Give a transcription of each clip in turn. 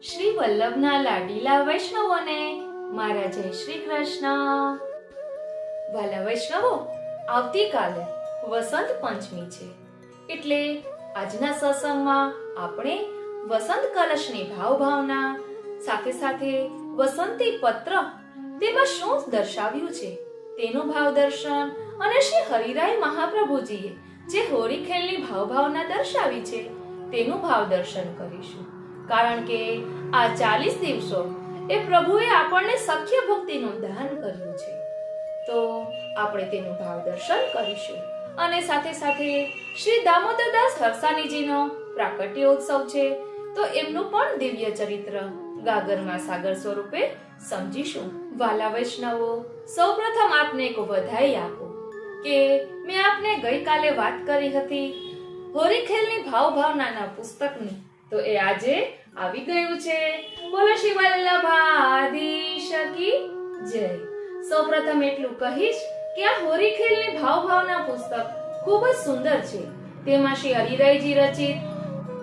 શ્રી વલ્લભના લાડીલા વૈષ્ણવોને મારા જય શ્રી કૃષ્ણ। વાલા વૈષ્ણવો, આવતીકાલે વસંત પંચમી છે, એટલે આજના સત્સંગમાં આપણે વસંત કલશની ભાવના સાથે સાથે વસંતી પત્ર તેમાં શું દર્શાવ્યું છે તેનું ભાવ દર્શન અને શ્રી હરિરાય મહાપ્રભુજીએ જે હોળી ખેલની ભાવના દર્શાવી છે તેનું ભાવ દર્શન કરીશું। કારણ કે આ 40 દિવસો એ પ્રભુએ આપણને સખ્ય ભક્તિનું દાન કર્યું છે, તો આપણે તેનું ભાવ દર્શન કરીશું। અને સાથે સાથે શ્રી દામોદરદાસ હરસાણીજીનો પ્રાકટ્યોત્સવ છે, તો એમનું પણ દિવ્ય ચરિત્ર ગાગરમાં સાગર સ્વરૂપે સમજીશું। વાલા વૈષ્ણવો, સૌપ્રથમ આપને એક વધાઈ આપો કે મેં આપને ગઈકાલે વાત કરી હતી હોળી ખેલની ભાવનાના પુસ્તકની, તો એ આજે આવી ગયું છે। બોલો શ્રી વલ્લભાધીશ કી જય। સૌપ્રથમ એટલું કહીશ કે આ હોળી ખેલની ભાવના પુસ્તક ખૂબ જ સુંદર છે। તેમાં શ્રી હરિરાયજી રચિત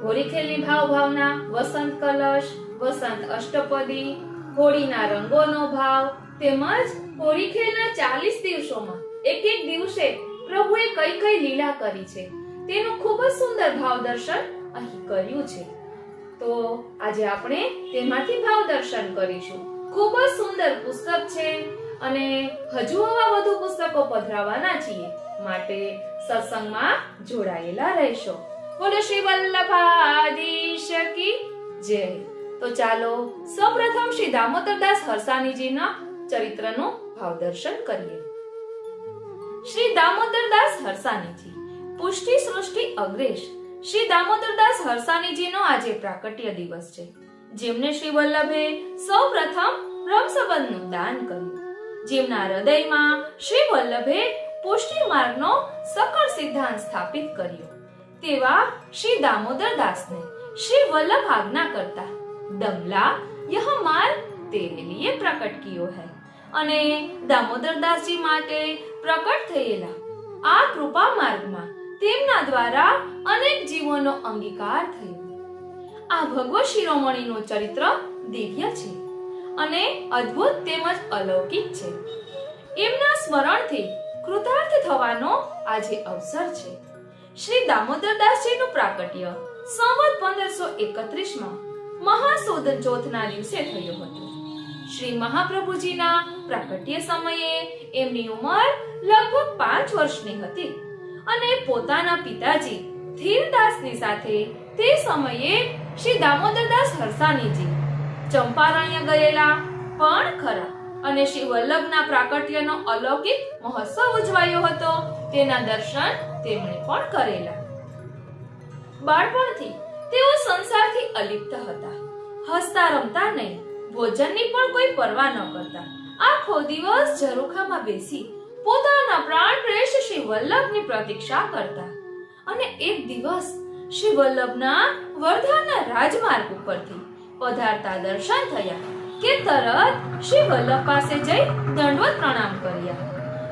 હોળી ખેલની ભાવના, વસંત કલશ, વસંત અષ્ટપદી, હોળીના રંગોનો ભાવ તેમજ હોળી ખેલના 40 દિવસોમાં એક એક દિવસે પ્રભુએ કઈ કઈ લીલા કરી છે તેનું ખૂબ જ સુંદર ભાવ દર્શન અહીં કર્યું છે। તો આજે આપણે તેમાંથી ભાવ દર્શન કરીશું। ખૂબ જ સુંદર પુસ્તક છે અને હજુ આવા વધુ પુસ્તકો પધરાવવાના છીએ, માટે સત્સંગમાં જોડાયેલા રહેશો। બોલો શ્રી વલ્લભાધીશ કી જય। તો ચાલો સૌપ્રથમ શ્રી દામોદરદાસ હરસાણીજીના ચરિત્રનું ભાવ દર્શન કરીએ। શ્રી દામોદરદાસ હરસાણીજી, પુષ્ટિ સૃષ્ટિ અગ્રેશ શ્રી દામોદરદાસ હરસાણીજીનો આજે પ્રાકટ્ય દિવસ છે, જેમને શ્રી વલ્લભે સૌપ્રથમ બ્રહ્મસંબંધનું દાન કર્યું, જેમના હૃદયમાં શ્રી વલ્લભે પુષ્ટિ માર્ગનો સકળ સિદ્ધાંત સ્થાપિત કર્યો, તેવા શ્રી દામોદરદાસને શ્રી વલ્લભ આજ્ઞા કરતા દમલા યહ માર્ગ તેરે લીએ પ્રકટ કિયો હૈ। અને દામોદરદાસજી માટે પ્રકટ થયેલા આ કૃપા માર્ગમાં તેમના દ્વારા અનેક જીવોનો અંગીકાર થયો। આ ભગવત શિરોમણીનું ચરિત્ર દિવ્ય છે અને અદ્ભુત તેમજ અલૌકિક છે। એમના સ્મરણથી કૃતાર્થ થવાનો આજે અવસર છે। શ્રી દામોદરદાસજીનું પ્રાકટ્ય સંવત 1531માં મહાસુદ ચોથના દિવસે થયું હતું। શ્રી મહાપ્રભુજીના પ્રાકટ્ય સમયે એમની ઉંમર લગભગ 5 વર્ષની હતી અને પોતાના પિતાજી ધીરદાસની સાથે તે સમયે શ્રી દામોદરદાસ હરસાણીજી ચંપારણ્ય ગયેલા પણ ખરા અને શ્રી વલ્લભના પ્રાકટ્યનો અલૌકિક મહોત્સવ ઉજવાયો હતો, તેના દર્શન તેમણે પણ કરેલા। બાળપણથી તેઓ સંસારથી અલિપ્ત હતા, હસતા રમતા નહીં, ભોજનની પણ કોઈ પરવા ન કરતા, આખો દિવસ ઝરૂખામાં બેસી પોતાના પ્રાણ પ્રેષ શ્રી વલ્લભની પ્રતીક્ષા કરતા। અને એક દિવસ શ્રી વલ્લભના વર્ધાના રાજમાર્ગ ઉપરથી પધારતા દર્શન થયા કે તરત શ્રી વલ્લભ પાસે જઈ દંડવત પ્રણામ કર્યા।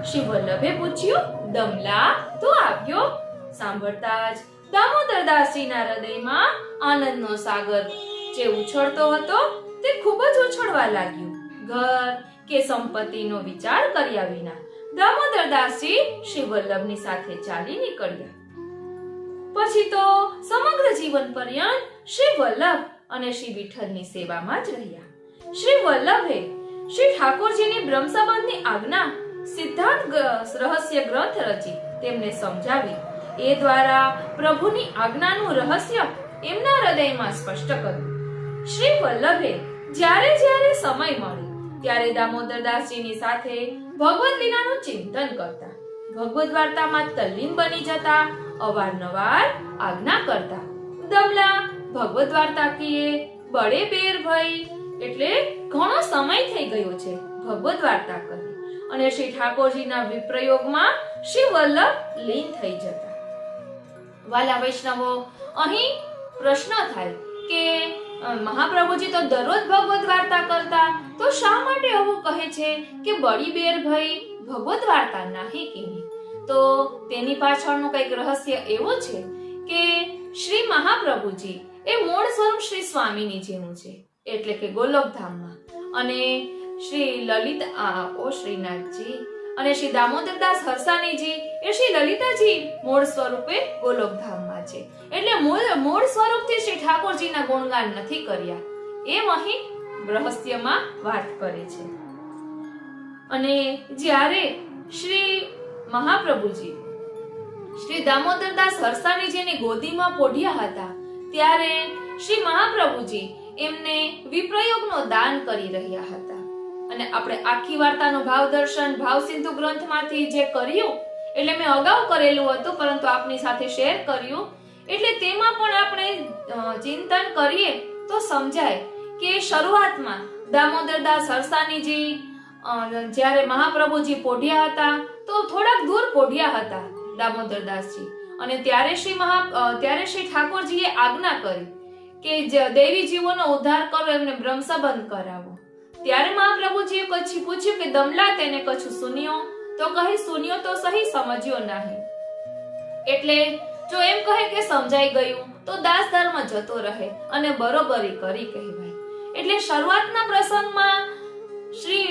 શ્રી વલ્લભે પૂછ્યું, દમલા તું આવ્યો? સાંભળતા જ દામોદરદાસજીના હૃદયમાં આનંદનો સાગર જે ઉછળતો હતો તે ખૂબ જ ઉછળવા લાગ્યું। ઘર કે સંપત્તિનો વિચાર કર્યા વિના દામોદરદાસજી શ્રી વલ્લભની સાથે ચાલી નીકળ્યા। પછી તો સમગ્ર જીવન પર્યંત શ્રી વલ્લભ અને શ્રી વિઠ્ઠલની સેવામાં જ રહ્યા। શ્રી વલ્લભે શ્રી ઠાકોરજીની બ્રહ્મસંબંધની આજ્ઞા સિદ્ધાંત રહસ્ય ગ્રંથ રચી તેમને સમજાવી, એ દ્વારા પ્રભુની આજ્ઞાનું રહસ્ય એમના હૃદયમાં સ્પષ્ટ કર્યું। શ્રી વલ્લભે જ્યારે જ્યારે સમય મળે ત્યારે દામોદરદાસજીની સાથે ભગવદ લીલાનું ચિંતન કરતા, ભગવદ વાર્તામાં તલ્લીન બની જતા, અવારનવાર આજ્ઞા કરતા, દમલા ભગવદ વાર્તા કીએ બડે બેર ભઈ, એટલે ઘણો સમય થઈ ગયો છે ભગવદ વાર્તા કરી, અને શ્રી ઠાકોરજીના વિપ્રયોગમાં શ્રી વલ્લભ લીન થઈ જતા। વાલા વૈષ્ણવો, અહીં પ્રશ્ન થાય કે મહાપ્રભુજી તો દરરોજ ભગવદ વાર્તા કરતા, તો શા માટે આવું કહે છે કે બડી બેર ભઈ ભગવદ વાર્તા નહીં કેવી? તો તેની પાછળનું કંઈક રહસ્ય એવું છે કે શ્રી મહાપ્રભુજી એ મૂળ સ્વરૂપ શ્રી સ્વામીની જેવું છે, એટલે કે ગોલોકધામમાં. અને શ્રી લલિત શ્રીનાથજી અને શ્રી દામોદરદાસ હરસાણીજી એ શ્રી લલિતાજી મૂળ સ્વરૂપે ગોલોકધામમાં છે. એટલે મૂળ સ્વરૂપથી શ્રી ઠાકોરજીના ગુણગાન નથી કર્યા એમ અહીં રહસ્યમાં વાત કરે છે. અને જ્યારે શ્રી મહાપ્રભુજી શ્રી દામોદરદાસ હરસાણીજીની ગોદીમાં પોઢ્યા હતા ત્યારે શ્રી મહાપ્રભુજી એમને વિપ્રયોગનો દાન કરી રહ્યા હતા. અને આપણે આખી વાર્તાનો ભાવ દર્શન ભાવ સિંધુ ગ્રંથમાંથી જે કર્યું એટલે મેં અગાઉ કરેલું હતું પરંતુ આપની સાથે શેર કર્યું એટલે તેમાં પણ આપણે ચિંતન કરીએ તો સમજાય કે શરૂઆતમાં દામોદરદાસ હરસાણીજી જ્યારે મહાપ્રભુજી પોઢ્યા હતા તો થોડાક દૂર પોઢ્યા હતા દામોદરદાસજી. અને ત્યારે શ્રી ઠાકોરજીએ આજ્ઞા કરી કે દેવી જીવોનો ઉદ્ધાર કરો, એમને બ્રહ્મ સંબંધ કરાવો. ત્યારે મહાપ્રભુજીએ કચ્છી પૂછ્યું કે દમલા તેને કચ્છું સુન્યો? તો કહી સુન્યો તો સહી, સમજ્યો નહીં. એટલે જો એમ કહે કે સમજાઈ ગયું તો દાસ ધર્મ જતો રહે અને બરોબરી કરી કહેવાય. એટલે શરૂઆતના પ્રસંગમાં શ્રી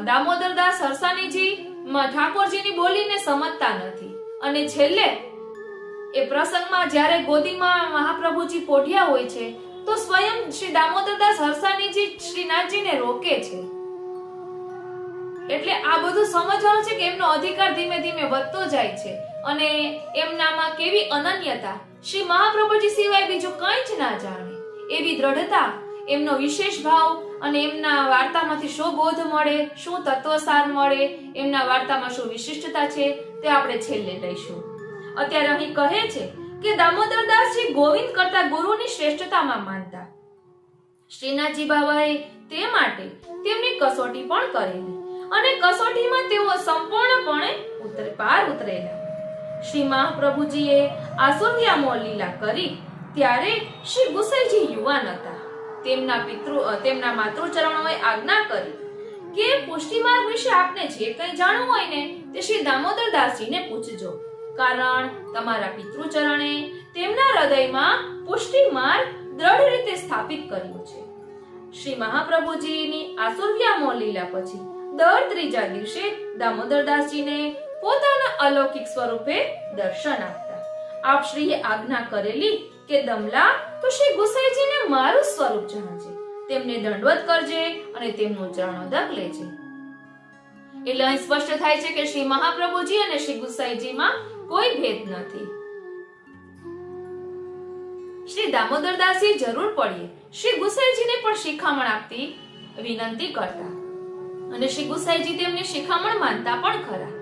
દામોદરદાસ હરસાણીજી ઠાકોરજીની બોલીને સમજતા નથી અને છેલ્લે એ પ્રસંગમાં જ્યારે ગોદીમાં મહાપ્રભુજી પોઢ્યા હોય છે તો સ્વયં શ્રી દામોદરદાસ હરસાણીજી શ્રીનાથજીને રોકે છે. એટલે આ બધું સમજવાનું છે કે એમનો અધિકાર ધીમે ધીમે વધતો જાય છે અને એમનામાં કેવી અનન્યતા, શ્રી મહાપ્રભુજી સિવાય બીજું કંઈ જ ના જાણે એવી દ્રઢતા, એમનો વિશેષ ભાવ અને એમના વાર્તામાંથી શું બોધ મળે, શું તત્વસાર મળે, એમના વાર્તામાં શું વિશિષ્ટતા છે તે આપણે છેલ્લે લઈશું. અત્યારે અહીં કહે છે કે દામોદરદાસજી ગોવિંદ કરતા ગુરુની શ્રેષ્ઠતામાં માનતા. શ્રીનાથજી બાબાએ તે માટે તેમની કસોટી પણ કરેલી અને કસોટીમાં તેઓ સંપૂર્ણપણે પાર ઉતરેલા. શ્રી મહાપ્રભુજીએ આસુર્યામો લીલા કરી ત્યારે શ્રી ગુસાઈજી યુવાન હતા. તેમના માતૃચરણોએ આજ્ઞા કરી કે પુષ્ટિમાર્ગ વિશે આપને જે કંઈ જાણવું હોય ને તે શ્રી દામોદરદાસજીને પૂછજો, કારણ તમારા પિતૃચરણે તેમના હૃદયમાં પુષ્ટિ માર્ગ દ્રઢ રીતે સ્થાપિત કર્યો છે. શ્રી મહાપ્રભુજીની આસુર્યામો લીલા પછી દર ત્રીજા દિવસે દામોદરદાસજીને પોતાના અલૌકિક સ્વરૂપે દર્શન આપતા. આપશ્રીએ આજ્ઞા કરેલી કે દમલા તો શ્રી ગુસાઈજીને મારું સ્વરૂપ જાણજે, તેમને દંડવત કરજે અને તેમનું ચરણોદક લેજે. એટલે અહીં સ્પષ્ટ થાય છે કે શ્રી મહાપ્રભુજી અને શ્રી ગુસાઈજીમાં કોઈ ભેદ નથી. શ્રી દામોદરદાસજી જરૂર પડીએ શ્રી ગુસાઈજીને પણ શિખામણ આપતી વિનંતી કરતા અને શ્રી ગુસાઈજી તેમની શિખામણ માનતા પણ ખરા.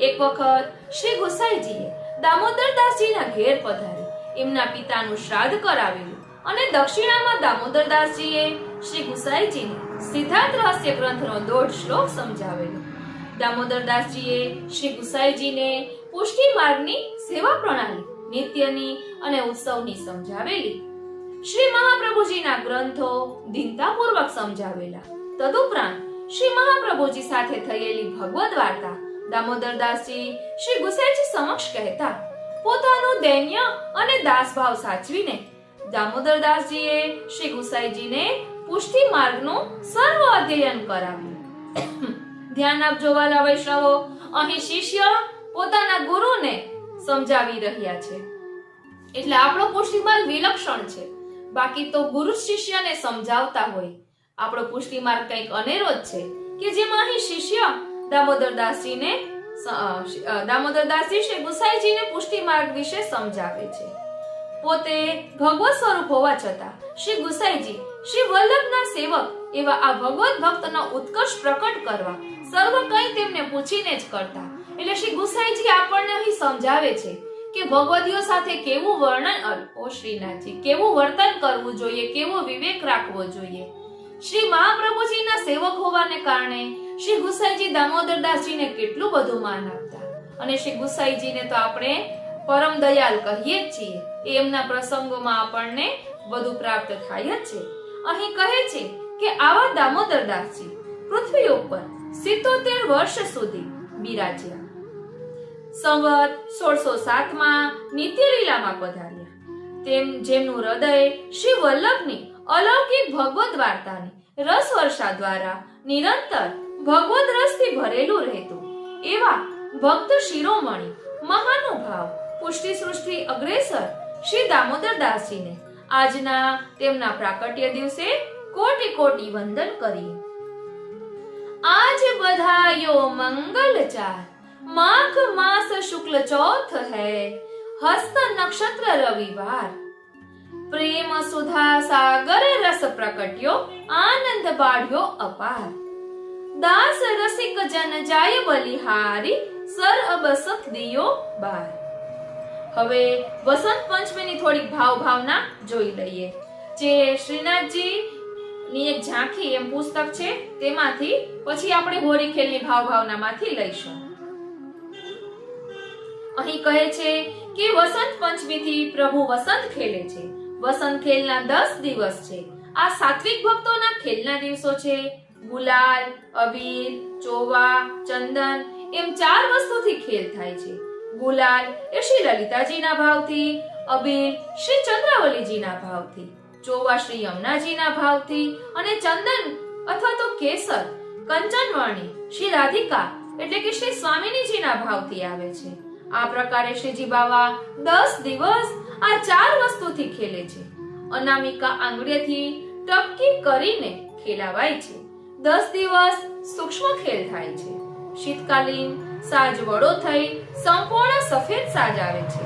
એક વખત શ્રી ગુસાઈજીએ દામોદરદાસજીના ઘેર પધારી એમના પિતાનું શ્રાદ્ધ કરાવેલું અને દક્ષિણામાં દામોદરદાસજીએ શ્રી ગુસાઈજીને સિદ્ધાંત રહસ્ય ગ્રંથનો 1.5 શ્લોક સમજાવેલો. દામોદરદાસજીએ શ્રી ગુસાઈજીને પુષ્ટિ માર્ગની સેવા પ્રણાલી, નિત્યની અને ઉત્સવની સમજાવેલી. શ્રી મહાપ્રભુજીના ગ્રંથો દીનતાપૂર્વક સમજાવેલા. તદુપરાંત શ્રી મહાપ્રભુજી સાથે થયેલી ભગવદ વાર્તા દામોદરદાસજી શ્રી ગુસાઈજી સમક્ષ કહેતા. પોતાનું દૈન્ય અને દાસભાવ સાચવીને દામોદરદાસજીએ શ્રી ગુસાઈજીને પુષ્ટિ માર્ગનું સર્વ અધ્યયન કરાવ્યું. ધ્યાન આપજો વાલા વૈષ્ણવો, અહીં શિષ્ય પોતાના ગુરુને સમજાવી રહ્યા છે. એટલે આપણો પુષ્ટિ માર્ગ વિલક્ષણ છે, બાકી તો ગુરુ શિષ્યને સમજાવતા હોય. આપણો પુષ્ટિ માર્ગ કંઈક અનેરો જ છે કે જેમાં અહીં શિષ્ય દામોદરદાસજી શ્રી ગુસાઈજીને પુષ્ટિ માર્ગ વિશે સમજાવે છે. પોતે ભગવત સ્વરૂપ હોવા છતાં શ્રી ગુસાઈજી શ્રી વલ્લભના સેવક એવા આ ભગવત ભક્તનો ઉત્કર્ષ પ્રકટ કરવા સર્વ કંઈ તેમને પૂછીને જ કરતા. એટલે શ્રી ગુસાઈજી આપણને અહીં સમજાવે છે કે ભગવદીઓ સાથે કેવું શ્રીનાથજી કેવું વર્તન કરવું જોઈએ, કેવો વિવેક રાખવો જોઈએ. શ્રી મહાપ્રભુજીના સેવક હોવાને કારણે શ્રી ગુસાઈજી દામોદરદાસજીને કેટલું બધું માન આપતા. અને શ્રી ગુસાઈજીને તો આપણે પરમ દયાલ કહીએ જ છીએ. એમના પ્રસંગોમાં આપણને બધું પ્રાપ્ત થાય જ છે. અહીં કહે છે કે આવા દામોદરદાસજી પૃથ્વી ઉપર 77 વર્ષ સુધી બિરાજ્યા. સંવત 1607 માં નિત્ય લીલામાં પધાર્યા. જેમનું હૃદય શ્રી વલ્લભની અલૌકિક ભગવદ વાર્તાની રસ વર્ષા દ્વારા નિરંતર ભગવદ રસથી ભરેલું રહેતું એવા ભક્ત શિરોમણી મહાનુભાવ પુષ્ટિ સૃષ્ટિ અગ્રેસર શ્રી દામોદરદાસજીને આજના તેમના પ્રાકટ્ય દિવસે કોટી કોટી વંદન કરીએ. આજ બધાયો મંગલચાર, માઘ માસ શુક્લ ચોથ હૈ, હસ્ત નક્ષત્ર રવિવાર, પ્રેમ સુધા સાગર રસ પ્રકટ્યો, આનંદ બાઢ્યો અપાર, દાસ રસિક જન જાય બલિહારી, સર અબસખ દિયો બાર. હવે વસંત પંચમીની થોડીક ભાવના જોઈ લઈએ, જે શ્રીનાથજી ની એક ઝાંખી એમ પુસ્તક છે તેમાંથી પછી આપણે હોળી ખેલની ભાવનામાંથી લઈશું. અહીં કહે છે કે વસંત પંચમીથી પ્રભુ વસંત ખેલે છે. વસંત ખેલના 10 દિવસ છે. આ સાત્વિક ભક્તોના ખેલના દિવસો છે. ગુલાલ, અબીર, ચોવા, ચંદન એમ 4 વસ્તુથી ખેલ થાય છે. ગુલાલ એ શ્રી લલિતાજીના ભાવથી, અબીર શ્રી ચંદ્રાવલીજીના ભાવથી, ચોવા શ્રી યમુનાજીના ભાવથી અને ચંદન અથવા તો કેસર કંચનવર્ણી શ્રી રાધિકા એટલે કે શ્રી સ્વામિનીજીના ભાવથી આવે છે. આ પ્રકારે શ્રીજી બાવા 10 દિવસ આ 4 વસ્તુથી ખેલે છે. અનામિકા આંગળીથી ટપકી કરીને ખેલાવાય છે. 10 દિવસ સૂક્ષ્મ ખેલ થાય છે. શીતકાલીન સાજ વડો થઈ સંપૂર્ણ સફેદ સાજ આવે છે.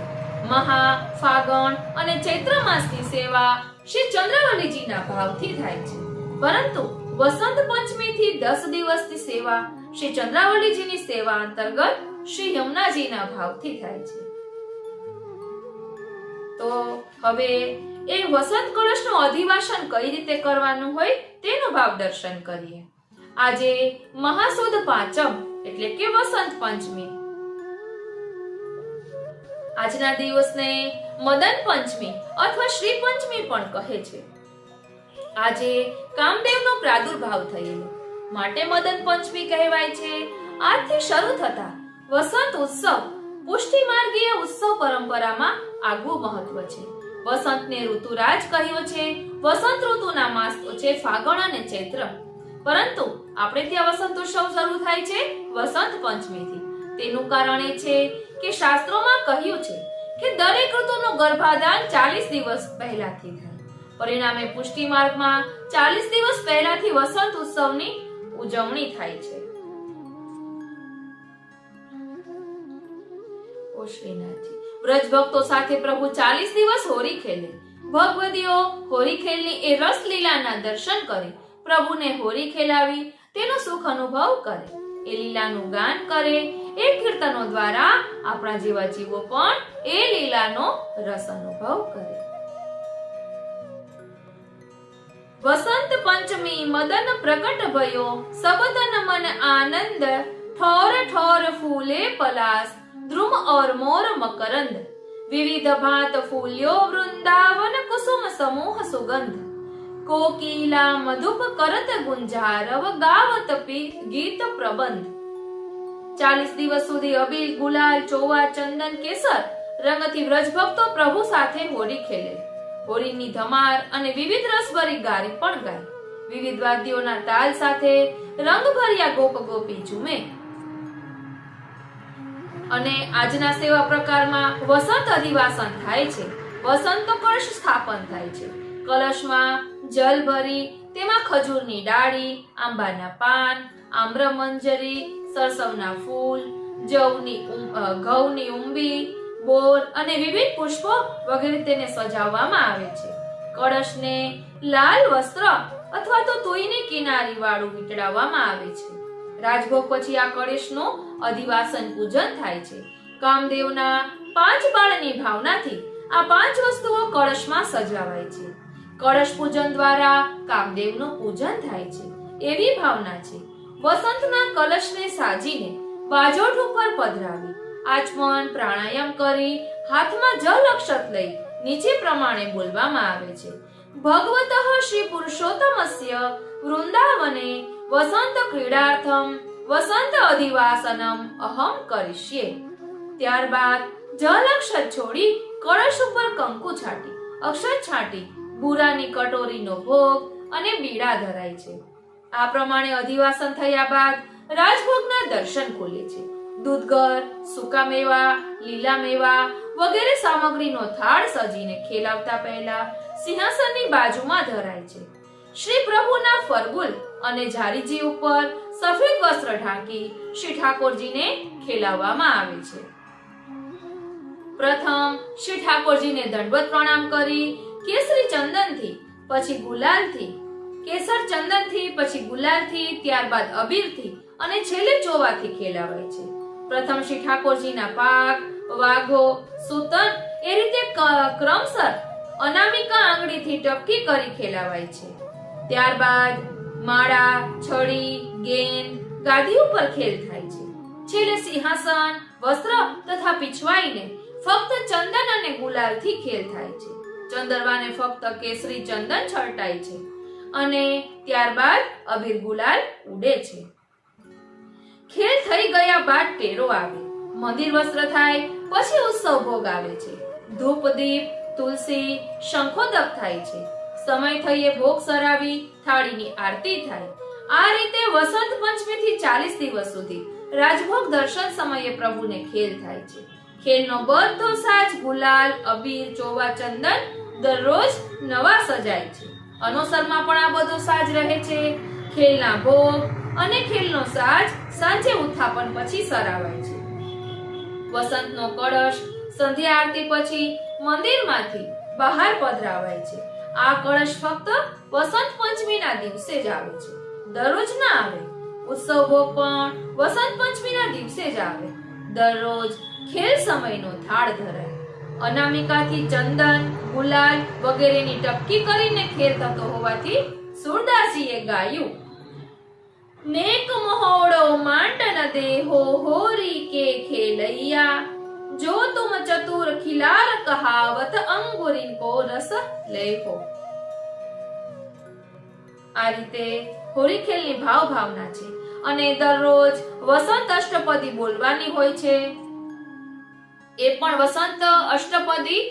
મહા, ફાગણ અને ચૈત્ર માસની સેવા શ્રી ચંદ્રાવલીજીના ભાવથી થાય છે. પરંતુ વસંત પંચમીથી 10 દિવસની સેવા શ્રી ચંદ્રાવલીજીની સેવા અંતર્ગત શ્રી યમુનાજીના ભાવથી થાય છે. તો હવે એ વસંત કળશનું અધિવાસન કઈ રીતે કરવાનું હોય તેનું ભાવ દર્શન કરીએ. આજે મહાસુદ પાંચમ એટલે કે વસંત પંચમી. આજના દિવસને મદન પંચમી અથવા શ્રી પંચમી પણ કહે છે. આજે કામદેવનો પ્રાદુર્ભાવ થયેલો માટે મદન પંચમી કહેવાય છે. આજથી શરૂ થતા વસંત ઉત્સવ પુષ્ટિ માર્ગીય ઉત્સવ પરંપરામાં આગવું મહત્વ છે. વસંતને ઋતુરાજ કહ્યો છે. વસંત ઋતુના માસ તો છે ફાગણ અને ચૈત્ર, પરંતુ આપણે ત્યાં વસંત ઉત્સવ શરૂ થાય છે વસંત પંચમીથી. તેનું કારણ એ છે કે શાસ્ત્રોમાં કહ્યું છે કે દરેક ઋતુનું ગર્ભાધાન 40 દિવસ પહેલાથી થાય. પરિણામે પુષ્ટિ માર્ગમાં 40 દિવસ પહેલાથી વસંત ઉત્સવની ઉજવણી થાય છે. ઓ શ્રીનાથજી, વ્રજ ભક્તો સાથે પ્રભુ 40 દિવસ હોળી ખેલે. ભગવદીઓ હોળી ખેલની એ રસ લીલાના દર્શન કરે, પ્રભુને હોળી ખેલાવી તેનો સુખ અનુભવ કરે, એ લીલાનું ગાન કરે. એ કીર્તનો દ્વારા આપણા જેવા જીવો પણ એ લીલાનો રસ અનુભવ કરે. વસંત પંચમી મદન પ્રગટ ભયો, સબદન મન આનંદ, ઠોર ઠોર ફૂલે પલાસ, દ્રુમ ઓર મોર મકરંદ, વિવિધ ભાત ફૂલ્યો વૃંદાવન, કુસુમ સમૂહ સુગંધ, કોકિલા મધુપ કરત ગુંજારવ, ગાવત ગીત પ્રબંધ. 40 દિવસ સુધી અબીલ, ગુલાલ, ચોવા, ચંદન, કેસર રંગથી વ્રજ ભક્તો પ્રભુ સાથે હોળી ખેલે. હોળીની ધમાર અને વિવિધ રસભરી ગારી પણ ગાય. વિવિધ વાદ્યોના તાલ સાથે રંગભર્યા ગોપ ગોપી ઝૂમે. અને આજના સેવા પ્રકારમાં વસંત અધિવાસન થાય છે. વસંત કળશ સ્થાપન થાય છે. કલશમાં જલ ભરી તેમાં ખજૂરની ડાળી, આંબાના પાન, આમ્રમંજરી, સરસવના ફૂલ, ઘઉંની ઉંબી, બોર અને વિવિધ પુષ્પો વગેરે તેને સજાવવામાં આવે છે. કળશને લાલ વસ્ત્ર અથવા તો તુઈની કિનારી વાળું વીંટળાવવામાં આવે છે. રાજભોગ પછી આ કળશનું અધિવાસન પૂજન થાય છે. કામદેવના 5 બાળની ભાવનાથી આ 5 વસ્તુઓ કળશમાં સજાવાય છે. કળશ પૂજન દ્વારા કામદેવનું પૂજન થાય છે એવી ભાવના છે. વસંતના કલશને સાજીને બાજોઠ ઉપર પધરાવી આચમન પ્રાણાયામ કરી હાથમાં જલ અક્ષત લઈ નીચે પ્રમાણે બોલવામાં આવે છે. ભગવતઃ શ્રી પુરુષોત્તમસ્ય વૃંદાવને વસંત ક્રીડાર્થમ વસંત અધિવાસનમ અહમ કરીશ્યે. ત્યારબાદ જલ અક્ષત છોડી કળશ ઉપર કંકુ છાટી અક્ષત છાંટી બુરાની કટોરીનો ભોગ અને બીડા ધરાય છે. આ પ્રમાણે અધિવાસન થયા બાદ રાજભોગના દર્શન ખુલે છે. દૂધગર, સૂકા મેવા, લીલા મેવા વગેરે સામગ્રીનો થાળ સજીને ખેલાવતા પહેલા સિંહાસનની બાજુમાં ધરાય છે. શ્રી પ્રભુના ફરગુલ અને જારીજી ઉપર સફેદ વસ્ત્ર ઢાંકી શ્રી ઠાકોરજીને ખેલાવવામાં આવે છે. પ્રથમ શ્રી ઠાકોરજીને દંડવત પ્રણામ કરી કેસરી ચંદનથી, પછી ગુલાલથી, કેસર ચંદનથી, પછી ગુલાલથી, ત્યારબાદ અબીરથી અને છેલ્લે ચોવાથી ખેલાવાય છે. પ્રથમ શ્રી ઠાકોરજીના પાક, વાઘો, સૂતન એ રીતે ક્રમશર અનામિકા આંગળીથી ટપકી કરી ખેલાવાય છે. ત્યારબાદ માળા, છડી, ગેંદ, ગાદી ઉપર ખેલ થાય છે. છેલ્લે સિંહાસન, વસ્ત્ર તથા પીછવાઈને ફક્ત ચંદન અને ગુલાલથી ખેલ થાય છે. ચંદરવાને ફક્ત કેસરી ચંદન છલટાય છે અને ત્યારબાદ અબીર ગુલાલ ઉડે છે. ખેલ થઈ ગયા બાદ ટેરો આવે, મંદિર વસ્ત્ર થાય, પછી ઉત્સવ ભોગ આવે છે. ધૂપ, દીપ, તુલસી, શંખોદક થાય છે. સમય થઈએ ભોગ સરાવી થાળીની આરતી થાય. આ રીતે વસંત પંચમી થી 40 દિવસ સુધી રાજભોગ દર્શન સમયે પ્રભુને ખેલ થાય છે. ખેલનો બધો સાજ ગુલાલ, અબીર, ચોવા, ચંદન દરરોજ નવા સજાય છે. અનોસરમાં પણ આ બધો સાજ રહે છે. ખેલના ભોગ અને ખેલનો સાજ સાંજે ઉત્થાપન પછી સરાવાય છે. વસંતનો કળશ સંધ્યા આરતી પછી મંદિરમાંથી બહાર પધરાવાય છે. આ કળશ ફક્ત વસંત પંચમીના દિવસે જ આવે છે, દરરોજ ના આવે. ઉત્સવ ભોગ પણ વસંત પંચમીના દિવસે જ આવે. દરરોજ ખેલ સમયનો થાળ ધરાય. અનામિકાથી ચંદન, ગુલાલ વગેરેની ટપકી કરીને ખેલ થતો હોવાથી સુરદાસજીએ ગાયું, નેક મહોડો માંડન દેહો હોરી કે ખેલૈયા, જો તુમ ચતુર ખિલાર કહાવત અંગુરીન કો રસ લેહો. આ રીતે હોળી ખેલની ભાવના છે અને દરરોજ વસંત અષ્ટપદી બોલવાની હોય છે. એ પણ વસંત અષ્ટપદી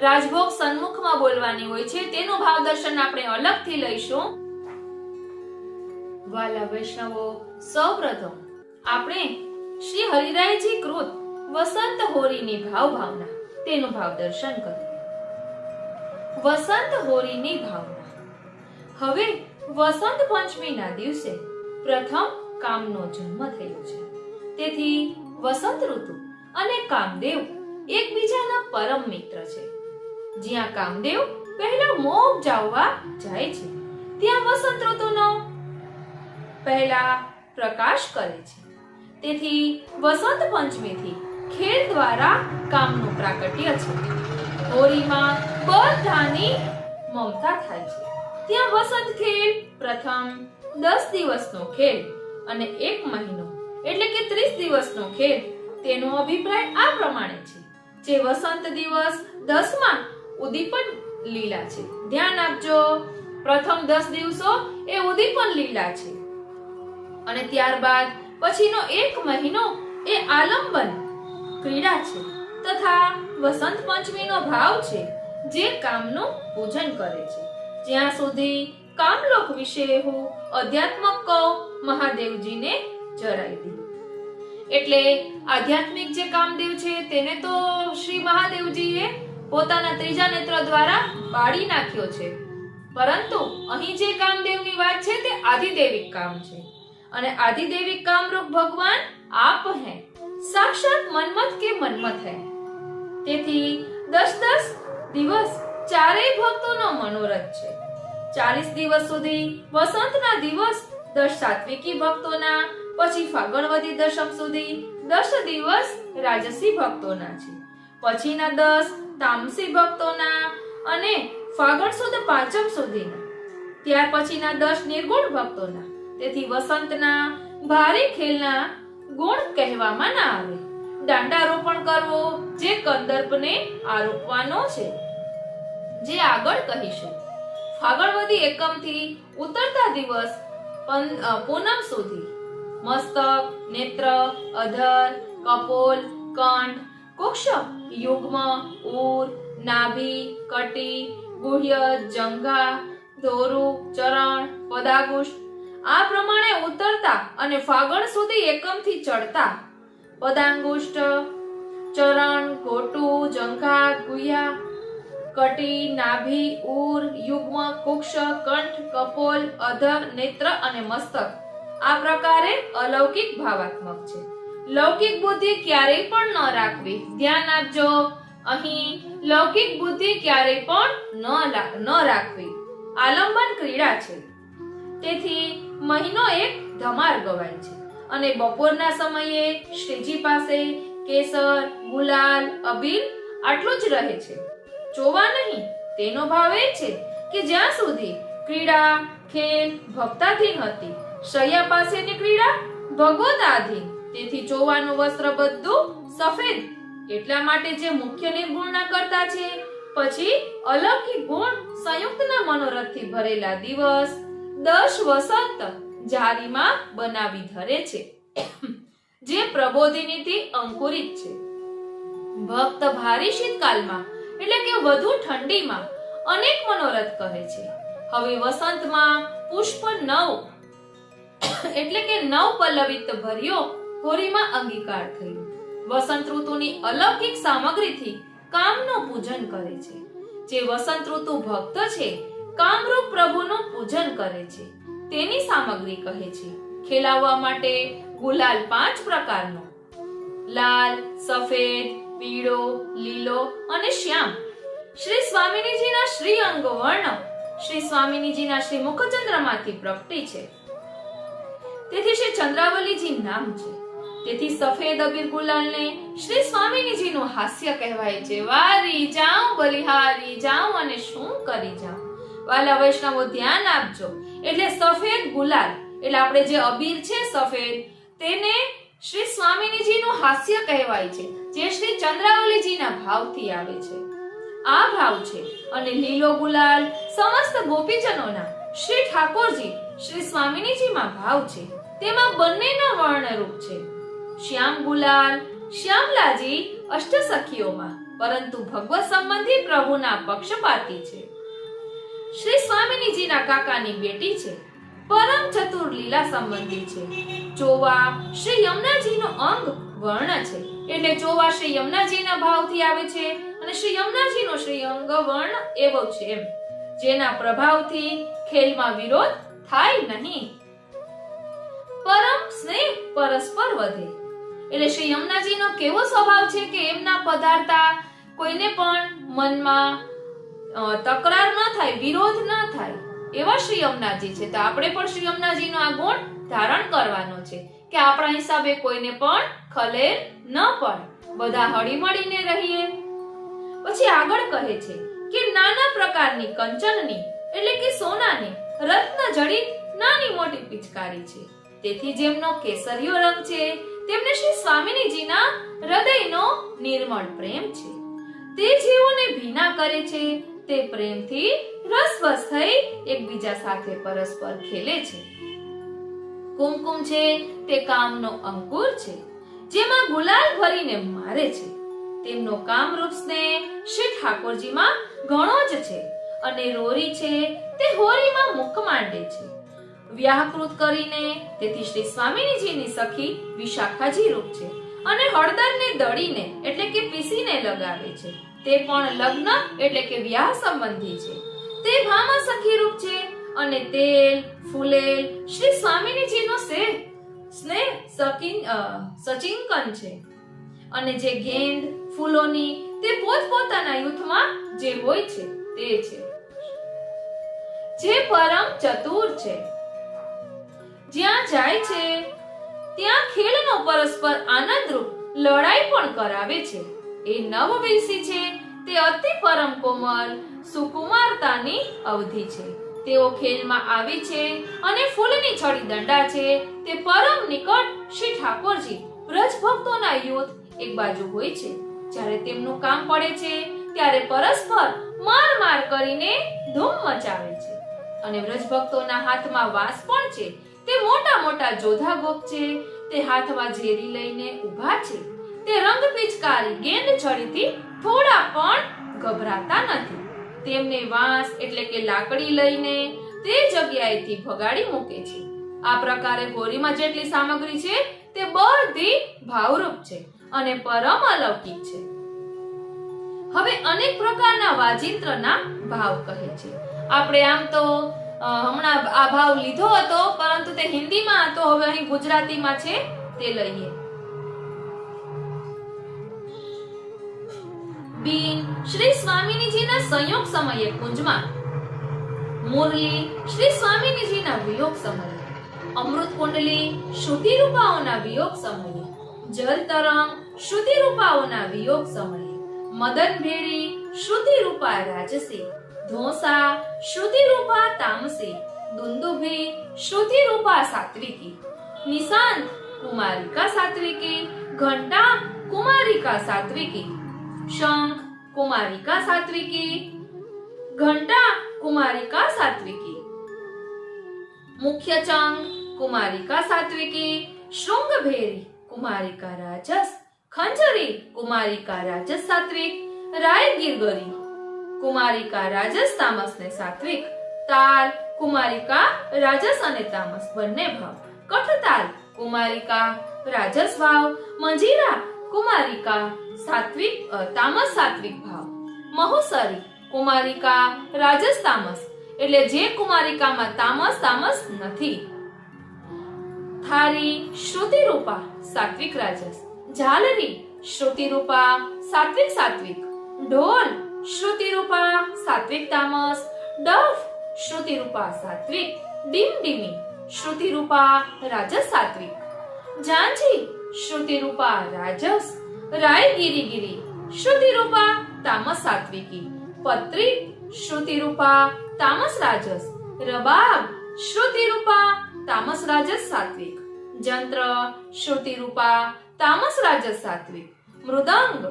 રાજભોગ સન્મુખમાં બોલવાની હોય છે. તેનું ભાવ દર્શન આપણે અલગથી લઈશું. વાલા વૈષ્ણવો, સૌપ્રથમ આપણે શ્રી હરિરાયજી કૃત વસંત હોરીની ભાવના તેનું ભાવ દર્શન કરીએ. વસંત હોરીની ભાવના. હવે વસંત પંચમીના દિવસે પ્રથમ કામનો જન્મ થયો છે. તેથી વસંત ઋતુ અને કામદેવ એકબીજાના પરમ મિત્ર છે. જ્યાં કામદેવ પહેલા મોં ઉપજાવવા જાય છે, ત્યાં વસંત ઋતુનો પહેલા પ્રકાશ કરે છે. તેથી વસંત પંચમીથી ખેલ દ્વારા કામનું પ્રાકટ્ય છે. હોળીમાં બધાની મમતા થાય છે. ત્યાં વસંત ખેલ પ્રથમ 10 દિવસનો ખેલ અને 1 મહિનો એટલે કે 30 દિવસનો ખેલ. તેનો અભિપ્રાય આ પ્રમાણે છે. જે વસંત દિવસ 10માં ઉદીપન લીલા છે. ધ્યાન આપજો, પ્રથમ 10 દિવસો એ ઉદીપન લીલા છે અને ત્યારબાદ પછીનો 1 મહિનો એ આલંબન ક્રીડા છે તથા વસંત પંચમીનો ભાવ છે જે કામનું પૂજન કરે છે. જ્યાં સુધી કામલોક વિશે હું અધ્યાત્મક કહું, મહાદેવજીને જરાઈ દી. એટલે આધ્યાત્મિક જે કામદેવ છે તેને તો શ્રી મહાદેવજીએ પોતાના ત્રીજા નેત્ર દ્વારા બાળી નાખ્યો છે, પરંતુ અહીં જે કામદેવની વાત છે તે આધિદેવિક કામ છે અને આધિદેવિક કામરૂપ ભગવાન આપ હૈ, સાક્ષાત મન્મથ કે મન્મથ હૈ. તેથી 10-10 દિવસ ચારેય ભક્તોનો મનોરથ છે. 40 દિવસ સુધી વસંતના દિવસ 10 સાત્વિકી ભક્તોના, પછી ફાગણવદી દશમ સુધી 10 દિવસ રાજસી ભક્તોના છે. પછીના 10 તામસી ભક્તોના અને ફાગણ સુદ પાંચમ સુધીના. ત્યાર પછીના 10 નિર્ગુણ ભક્તોના. તેથી વસંતના ભારે ખેલના ગુણ કહેવામાં ના આવે. દાંડારોપણ કરવો જે કંદર્પને આરોપવાનો છે, જે આગળ કહીશું. ફાગણવદી એકમથી ઉતરતા દિવસ પૂનમ સુધી મસ્તક, નેત્ર, અધર, કપોલ, કંઠ, કુક્ષ, યુગ્મ, ઉર, નાભી, કટી, ગુહ્ય, જંઘા, ધોરું, ચરણ, પદાગુષ્ઠ આ પ્રમાણે ઉતરતા અને ફાગણ સુધી એકમથી ચડતા પદાંગુષ્ઠ, ચરણ, ઘોટું, જંઘા, ગુહ્યા, કટી, નાભી, ઉર, યુગ્મ, કુક્ષ, કંઠ, કપોલ, અધર, નેત્ર અને મસ્તક આ પ્રકારે અલૌકિક ભાવાત્મક છે. લૌકિક બુદ્ધિ ક્યારેય પણ ન રાખવી. ધ્યાન આપજો, અહીં લૌકિક બુદ્ધિ ક્યારેય પણ ન રાખવી. આલંબન ક્રીડા છે, તેથી મહિનો એક ધમાર ગવાય છે અને બપોરના સમયે શ્રીજી પાસે કેસર, ગુલાલ, અબીલ આટલું જ રહે છે. જોવા નહીં, તેનો ભાવ એ છે કે જ્યાં સુધી ક્રીડા ખેલ ભક્તાધીન હતી, શૈયા પાસેની ક્રીડા ભગવતાધીન, તેથી ચોવાનું વસ્ત્ર બધું સફેદ. એટલા માટે જે મુખ્ય નિર્ગુણના કરતા છે, પછી અલૌકિક ગુણ સંયુક્તના મનોરથથી ભરેલા દિવસ 10 વસંત જારીમાં બનાવી ધરે છે, જે પ્રબોધિનીથી અંકુરિત છે. ભક્ત ભારી શીતકાલમાં એટલે કે વધુ ઠંડીમાં અનેક મનોરથ કહે છે. હવે વસંતમાં પુષ્પ 9 એટલે કે 9 પલ્લવિત ભર્યો હોરીમાં અંગીકાર થયો. વસંત ઋતુની અલૌકિક સામગ્રીથી કામનું પૂજન કરે છે. જે વસંત ઋતુ ભક્ત છે, કામરૂપ પ્રભુનું પૂજન કરે છે, તેની સામગ્રી કહે છે. ખેલાવવા માટે ગુલાલ 5 પ્રકારનો: લાલ, સફેદ, પીળો, લીલો અને શ્યામ. શ્રી સ્વામિનીજીના શ્રી અંગ વર્ણ શ્રી સ્વામિનીજીના શ્રી મુખચંદ્રમાંથી પ્રગટી છે, તેથી શ્રી ચંદ્રાવલીજી નામ છે. તેથી સફેદ અબીર ગુલાલને શ્રી સ્વામિનીજીનું હાસ્ય કહેવાય છે. વારી જાઉં બલિહારી જાઉં અને શું કરી જાઉં. વાલા વૈષ્ણવો ધ્યાન આપજો, એટલે સફેદ ગુલાલ એટલે આપણે જે અબીર છે સફેદ, તેને શ્રી સ્વામિનીજીનું હાસ્ય કહેવાય છે, જે શ્રી ચંદ્રાવલીજીના ભાવથી આવે છે. આ ભાવ છે. અને લીલો ગુલાલ સમસ્ત ગોપીજનોના શ્રી ઠાકોરજી શ્રી સ્વામિનીજીમાં ભાવ છે, તેમાં બંનેના વર્ણરૂપ છે. શ્યામ ગુલાલ શ્યામલાજી અષ્ટસખીઓમાં, પરંતુ ભગવત સંબંધી પ્રભુના પક્ષપાતી છે. શ્રી સ્વામિનીજીના કાકાની બેટી છે, પરમ ચતુર લીલા સંબંધી છે. ચોવા શ્રી યમુનાજીનો અંગ વર્ણ છે, એટલે ચોવા શ્રી યમુનાજીના ભાવથી આવે છે અને શ્રી યમુનાજીનો શ્રી અંગ વર્ણ એવો છે, જેના પ્રભાવથી ખેલમાં વિરોધ થાય નહીં. પરમ સ્નેહ પરસ્પર વધે, એટલે શ્રી યમુનાજીનો કેવો સ્વભાવ છે કે એમના પધારતા કોઈને પણ મનમાં તકરાર ન થાય, વિરોધ ન થાય, એવા શ્રી યમુનાજી છે. તો આપણે પણ શ્રી યમુનાજીનો આ ગુણ ધારણ કરવાનો છે કે આપણા હિસાબે કોઈને પણ ખલેલ ન પડે, બધા હળીમળીને રહીએ. પછી આગળ કહે છે કે નાના પ્રકારની કંચનની એટલે કે સોનાની રત્ન જડિત નાની મોટી પિચકારી છે. તેથી જેમનો કેસરિયો રંગ છે, તેમને શ્રી સ્વામિનીજીના હૃદયનો નિર્મળ પ્રેમ છે. તે જીવોને ભીના કરે છે, તે પ્રેમથી રસવસ થઈ એકબીજા સાથે પરસ્પર ખેલે છે. કુમકુમ છે તે કામનો અંકુર છે, જેમાં ગુલાલ ભરીને મારે છે. તેમનો કામરૂપ સ્નેહ શ્રી ઠાકોરજીમાં ઘણો જ છે. અને રોરી છે તે હોરીમાં મુખ માંડે છે, વ્યાહકૃત કરીને. તેથી શ્રી સ્વામિનીજીની સખી વિશાખાજી રૂપ છે. અને હળદરને દળીને એટલે કે પીસીને લગાવે છે, તે પણ લગ્ન એટલે કે વિવાહ સંબંધી છે. તે ભામા સખી રૂપ છે. અને તેલ ફૂલેલ શ્રી સ્વામિનીજીનો સ્નેહ સચિંકન છે. અને જે ગેંદ ફૂલોની તે પોતપોતાના યુથમાં જે હોય છે તે છે. જે પરમ ચતુર છે, જ્યાં જાય છે ત્યાં ખેલનો પરસ્પર આનંદરૂપ લડાઈ પણ કરાવે છે. એ નવવીસી છે, તે અતિ પરમ કોમલ સુકુમારતાની અવધિ છે. તેઓ ખેલમાં આવી છે અને ફૂલની છડી દંડા છે. તે પરમ નિકટ શ્રી ઠાકોરજી વ્રજ ભક્તોના યુથ એક બાજુ હોય છે. જ્યારે તેમનું કામ પડે છે ત્યારે પરસ્પર માર કરીને ધૂમ મચાવે છે. અને વ્રજ ભક્તોના હાથમાં વાંસ પણ છે. તે મોટા મોટા જોધા ગોપ છે. તે હાથમાં ઝેરી લઈને ઊભા છે. તે રંગ પિચકારી ગેંદ છડીથી થોડા પણ ગભરાતા નથી. તેમને વાંસ એટલે કે લાકડી લઈને તે જગ્યાએથી ભગાડી મૂકે છે. આ પ્રકારે હોરીમાં જેટલી સામગ્રી છે તે બધી ભાવરૂપ છે અને પરમ અલૌકિક છે. હવે અનેક પ્રકારના વાજિંત્રના ભાવ કહે છે. આપણે આમ તો હમણાં આ ભાવ લીધો હતો, પરંતુ તે હિન્દીમાં હતો. હવે અહીં ગુજરાતીમાં છે તે લઈએ. બીન શ્રી સ્વામિનીજીના સંયોગ સમયે કુંજમાં, મુરલી શ્રી સ્વામિનીજીના વિયોગ સમયે, અમૃત કુંડલી શ્રુતિ રૂપાઓના વિયોગ સમયે, જલ તરંગ શ્રુતિ રૂપાઓના વિયોગ સમયે, મદન ભેરી શ્રુતિ રૂપા રાજસી, ધોસા શ્રુતિ રૂપા તામસી, દુંદુભી શ્રુતિ રૂપા સાત્વિકી, નિશાંત કુમારિકા સાત્વિકી, ઘંટા કુમારિકા સાત્વિકી, શંખ કુમારિકા સાત્વિકી, ઘંટા કુમારિકા સાત્વિકી, મુખ્ય ચંગ કુમારિકા સાત્વિકી, શૃંગભેરી કુમારિકા રાજસ, ખંજરી કુમારિકા રાજસ સાત્વિક, રાયગીરગરી કુમારિકા રાજસ તામસ ને સાત્વિક, તાલ કુમારિકા રાજસ અને તામસ બંને ભાવ, કઠતાલ કુમારિકા રાજસ ભાવ, મંજીરા કુમારિકા સાત્વિક તામસ સાત્વિક ભાવ, મહોસરી કુમારિકા રાજસ તામસ એટલે જે કુમારિકામાં તામસ નથી, થારી શ્રુતિ રૂપા સાત્વિક રાજસ, ઝાલરી શ્રુતિ રૂપા સાત્વિક સાત્વિક, ઢોલ શ્રુતિ રૂપા સાત્વિક તામસ, ડફ શ્રુતિ રૂપા સાત્વિક, ડીમડીમી શ્રુતિ રૂપા રાજસ સાત્વિક, ઝાંઝી શ્રુતિ રૂપા રાજસ, રાયગીરીગીરી શ્રુતિ રૂપા તામસ સાત્વિકી, પત્રી શ્રુતિ રૂપા તામસ રાજસ, રબાબ શ્રુતિ રૂપા તામસ રાજસ સાત્વિક, જંત્ર શ્રુતિ રૂપા તામસ રાજસ સાત્વિક, મૃદંગ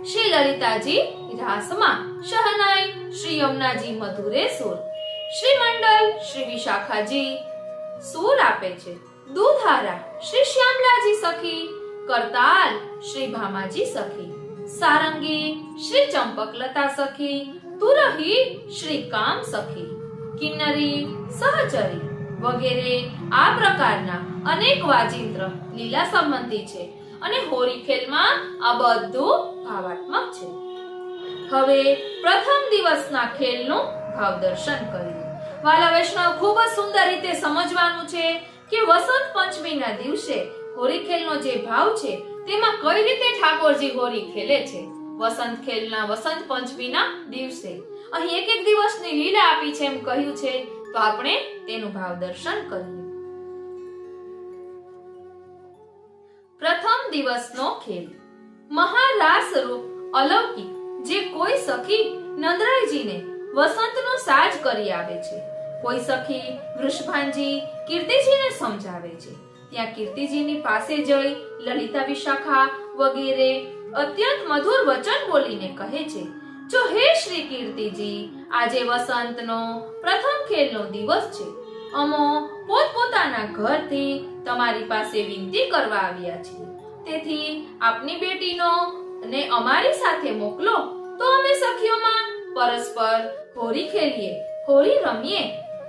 શ્રી લલિતાજી રાસમાં, શહનાઈ શ્રી યમુનાજી મધુરે સુર, શ્રી મંડલ શ્રી વિશાખાજી સુર આપે છે, દૂધારા શ્રી શ્યામલાજી સખી, કરતાલ શ્રી ભામાજી સખી, સારંગી શ્રી ચંપકલતા સખી, તુરહી શ્રી કામ સખી, કિન્નરી સહચરી વગેરે આ પ્રકારના અનેક વાજિંત્ર લીલા સંબંધી છે અને હોરી ખેલમાં આ બધું ભાવાત્મક છે. હવે પ્રથમ દિવસના ખેલનું ભાવ દર્શન કરીએ. વાલા વૈષ્ણવ, ખૂબ જ સુંદર રીતે સમજવાનું છે કે વસંત પંચમીના દિવસે હોરી ખેલનો જે ભાવ છે તેમાં કઈ રીતે ઠાકોરજી હોરી ખેલે છે. વસંત પંચમીના દિવસે અહીં એક એક દિવસની લીલા આપી છે એમ કહ્યું છે, તો આપણે તેનું ભાવ દર્શન કરીએ. પ્રથમ દિવસનો ખેલ મહારાસ રૂપ અલૌકિક, જે કોઈ સખી નંદરાયજીને વસંતનો સાજ કરી આવે છે, કોઈ સખી વૃષભાંજી કીર્તિજીને સમજાવે છે. ત્યાં કીર્તિજીની પાસે જઈ લલિતા વિશાખા વગેરે અત્યંત મધુર વચન બોલીને કહે છે, જો હે શ્રી કીર્તિજી, આજે વસંતનો પ્રથમ ખેલનો દિવસ છે. અમો પોતપોતાના ઘરથી તમારી પાસે વિનંતી કરવા આવ્યા છીએ, તેથી આપની બેટીનો ને અમારી સાથે મોકલો, તો અમે સખીઓમાં પરસ્પર હોરી ખેલીએ, હોરી રમીએ.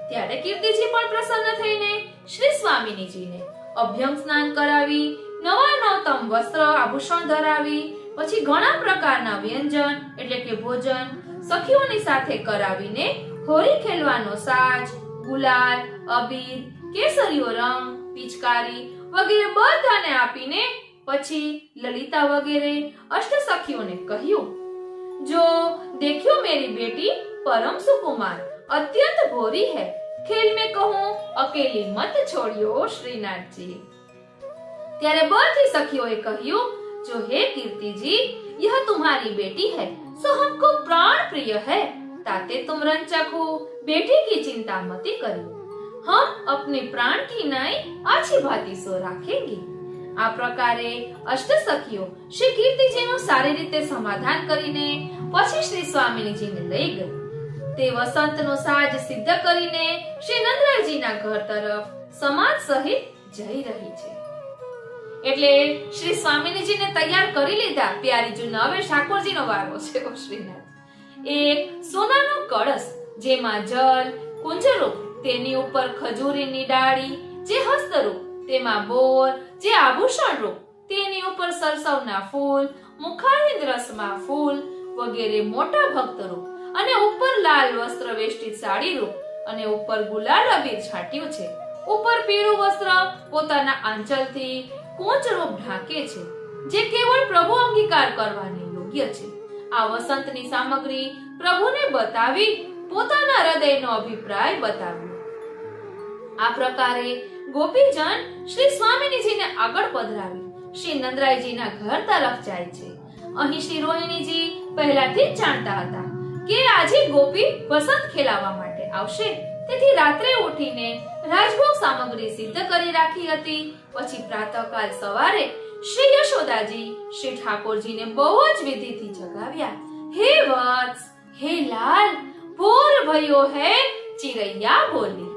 ત્યારે કીર્તિજી પણ પ્રસન્ન થઈને શ્રી સ્વામિનીજીને અભ્યંગ સ્નાન કરાવી, નવા નવતમ વસ્ત્ર આભૂષણ ધરાવી, પછી ઘણા પ્રકારના વ્યંજન એટલે કે ભોજન સખીઓની સાથે કરાવીને હોરી ખેલવાનો સાજ, ગુલાલ, અબીર, કેસરીયો રંગ, પિચકારી વગેરે બધાને આપીને પછી લલિતા વગેરે અષ્ટ સખીઓને કહ્યું, જો દેખ્યો मेरी बेटी परम सुकुमार अत्यंत भोरी है, खेल में कहूं अकेली मत छोड़ियो श्रीनाथजी. ત્યારે બધી સખીઓએ કહ્યું, जो हे कीर्ति जी, यह तुम्हारी बेटी है सो हमको प्राण प्रिय है, ताते तुम रंचक हो, बेटी की चिंता मत करिए, हम अपने प्राण की नाई अच्छी भांति सो राखेंगे. આ પ્રકારે અષ્ટ સખીઓ શ્રી કીર્તિજીનું સારી રીતે સમાધાન કરીને પછી શ્રી સ્વામિનીજીને લઈ ગઈ. તે વસંતનો સાજ સિદ્ધ કરીને શ્રી નંદરાયજીના ઘર તરફ સમાજ સહિત જઈ રહી છે. એટલે શ્રી સ્વામિનીજીને તૈયાર કરી લીધા. પ્યારીજુ હવે ઠાકોરજીનો વારો છે. ઓ શ્રીનાથ, એક સોનાનો કળશ, જેમાં જલ, કુંજરૂપ, તેની ઉપર ખજૂરીની ડાળી, જે હસ્તરૂપ, તેમાં બોર, જે આભૂષણ રૂપ, તેની ઉપર સરસવના ફૂલ, મુખારવિંદ રસમાં ફૂલ વગેરે મોટા ભક્તરૂપ, અને ઉપર લાલ વસ્ત્ર વેષ્ટિત સાડી રૂપ, અને ઉપર ગુલાલ અબીર છાંટ્યું છે. ઉપર પીળું વસ્ત્ર પોતાના આંચલથી કુંજરૂપ ઢાંકે છે, જે કેવળ પ્રભુ અંગીકાર કરવાને યોગ્ય છે. આ વસંતની સામગ્રી પ્રભુને બતાવી પોતાના હૃદયનો અભિપ્રાય બતાવ્યો. આ પ્રકારે ગોપીજન શ્રી સ્વામિનીજીને આગળ પધરાવી શ્રી નંદરાયજીના ઘર તરફ જાય છે. અહીં શ્રી રોહિણીજી પહેલાથી જ જાણતા હતા કે આજે ગોપી વસંત ખેલાવવા માટે આવશે, તેથી રાત્રે ઉઠીને રાજભોગ સામગ્રી સિદ્ધ કરી રાખી હતી. પછી પ્રાતઃકાલ સવારે શ્રી યશોદાજી શ્રી ઠાકોરજીને બહુ જ વિધિથી જગાવ્યા. હે વત્સ, હે લાલ, ભોર ભયો હે ચિરૈયા બોલી,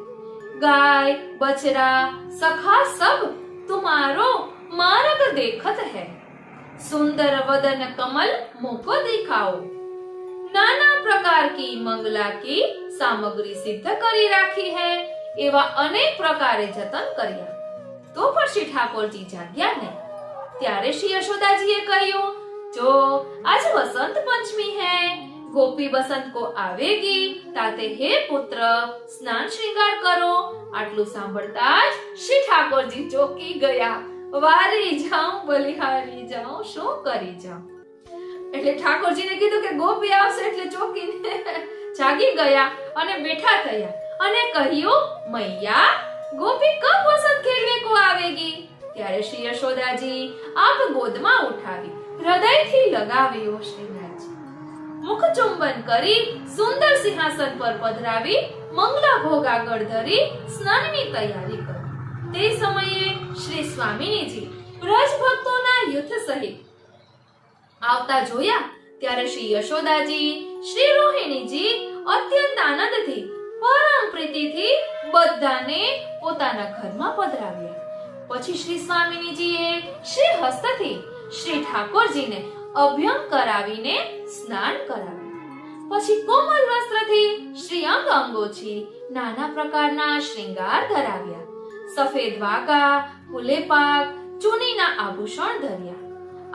गाय बछड़ा सखा सब तुम्हारो मार्ग देखत है, सुंदर वदन कमल मुको दिखाओ. नाना प्रकार की मंगला की सामग्री सिद्ध કરી રાખી है. એવા અનેક પ્રકારે જતન કર્યા, તો પણ શ્રી ઠાકોરજી જાગ્યા નહીં. ત્યારે શ્રી યશોદાજીએ કહ્યું, જો આજ વસંત પંચમી है, गोपी बसंत को आवेगी, ताते हे पुत्र स्नान श्रृंगार करो. आटलू सांभळता ज श्री ठाकोरजी ચોકી ગયા. વારી જાઉં બલિહારી જાઉં, શું કરી જાઉં. એટલે ઠાકોરજીને કીધું કે ગોપી આવશે એટલે ચોકીને જાગી ગયા અને બેઠા થયા અને કહ્યું, મૈયા ગોપી કબ વસંત ખેલને કો આવેગી. ત્યારે શ્રી યશોદાજી આપ ગોદમાં ઉઠાવી હૃદયથી લગાવ્યો શ્રીનાથજી, મુખ ચુંબન કરી સુંદર સિંહાસન પર પધરાવી મંગલા ભોગ આગળ ધરી સ્નાનની તૈયારી કરી. તે સમયે શ્રી સ્વામિનીજી બ્રજ ભક્તોના યુથ સહિત આવતા જોયા. ત્યારે શ્રી યશોદાજી શ્રી રોહિણીજી અત્યંત આનંદથી પરમ પ્રીતિથી બધાને પોતાના ઘરમાં પધરાવ્યા. પછી શ્રી સ્વામિનીજીએ શ્રી હસ્તથી શ્રી ઠાકોરજીને અભ્યંગ કરાવીને સ્નાન કરાવ્યું. પછી કોમલ વસ્ત્રથી શ્રી અંગોછી નાના પ્રકારના શ્રૃંગાર ધરાવ્યા. સફેદ વાગા, ફૂલેપાક, ચૂનીના આભૂષણ ધર્યા.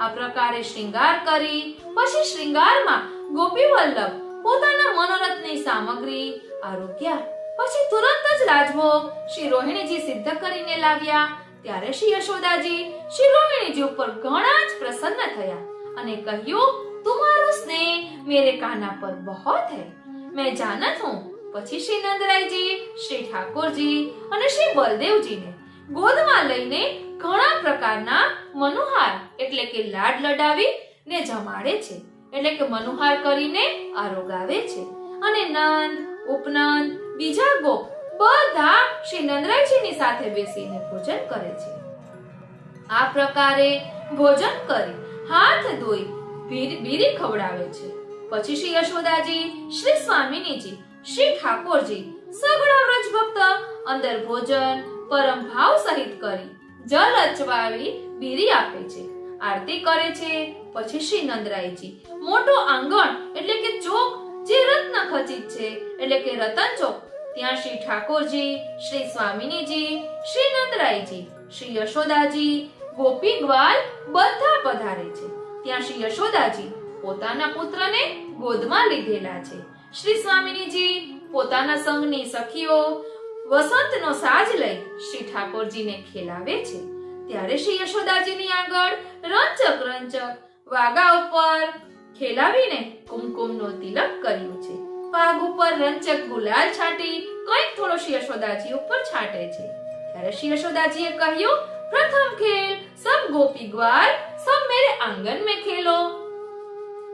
આ પ્રકારે શ્રૃંગાર કરી પછી શ્રૃંગારમાં ગોપી વલ્લભ પોતાના મનોરથની સામગ્રી આરોગ્યા. પછી તુરંત જ રાજભોગ શ્રી રોહિણીજી સિદ્ધ કરીને લાવ્યા. ત્યારે શ્રી યશોદાજી શ્રી રોહિણીજી ઉપર ઘણા જ પ્રસન્ન થયા અને કહ્યું, तुम्हारो स्नेह मेरे कान्हा पर बहुत है, मैं जानत हूँ. પછી શ્રી નંદરાયજી શ્રી ઠાકોરજી અને શ્રી બલદેવજીને ગોદમાં લઈને ઘણા પ્રકારના મનુહાર એટલે કે લાડ લડાવી ને જમાડે છે, એટલે કે મનુહાર કરીને આરોગાવે છે. અને નંદ, ઉપનંદ, બીજા ગોપ બધા શ્રી નંદરાયજીની સાથે બેસીને ભોજન કરે છે. આ પ્રકારે ભોજન કરી હાથ ધોઈ બીરી ખવડાવે છે. પછી શ્રી યશોદાજી શ્રી સ્વામિનીજી શ્રી ઠાકોરજી સગળા વ્રજ ભક્ત અંદર ભોજન પરમ ભાવ સહિત કરી જલ અચવાવી બીરી આપે છે, આરતી કરે છે. પછી શ્રી નંદરાયજી મોટો આંગણ એટલે કે ચોક જે રત્ન ખચિત છે એટલે કે રતન ચોક, ત્યાં શ્રી ઠાકોરજી શ્રી સ્વામિનીજી શ્રી નંદરાયજી શ્રી યશોદાજી ગોપી ગ્વાલ બધા પધારે છે. ત્યાં શ્રી યશોદાજી પોતાના પુત્રને ગોદમાં લીધેલા છે. શ્રી સ્વામિનીજી પોતાના સંગની સખીઓ વસંતનો સાજ લઈ શ્રી ઠાકોરજીને ખેલાવે છે. ત્યારે શ્રી યશોદાજીની આગળ રંચક વાગા ઉપર ખેલાવીને કુમકુમનો તિલક કર્યું છે. પાગ ઉપર રંચક ગુલાલ છાંટી કંઈક થોડો શ્રી યશોદાજી ઉપર છાંટે છે. ત્યારે શ્રી યશોદાજીએ કહ્યું, प्रथम खेल सब गोपी ग्वाल सब मेरे आंगन में खेलो.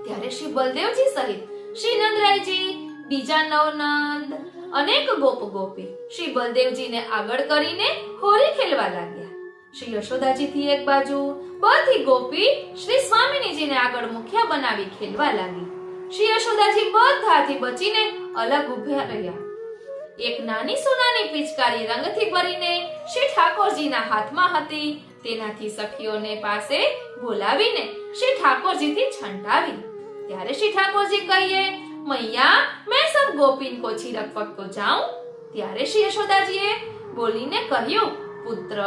ત્યારે શ્રી બલદેવજી સહિત શ્રી નંદરાયજી, બીજા નવનંદ, અનેક ગોપ ગોપી શ્રી બલદેવજીને આગળ કરીને હોળી ખેલવા લાગ્યા. શ્રી યશોદાજીથી એક બાજુ બધી ગોપી શ્રી સ્વામિનીજીને આગળ મુખ્ય બનાવી ખેલવા લાગી. શ્રી યશોદાજી બધાથી બચીને અલગ ઊભા રહ્યા. એક નાની સોનાની પિચકારી રંગથી ભરીને શ્રી ઠાકોરજીના હાથમાં હતી. તેનાથી સખીઓને પાસે બોલાવીને શ્રી ઠાકોરજીથી છંટાવી. ત્યારે શ્રી ઠાકોરજી કહીએ, मैया मैं सब गोपीन को छिड़क पक तो जाऊं। ત્યારે શ્રી યશોદાજીએ બોલીને કહ્યું, પુત્ર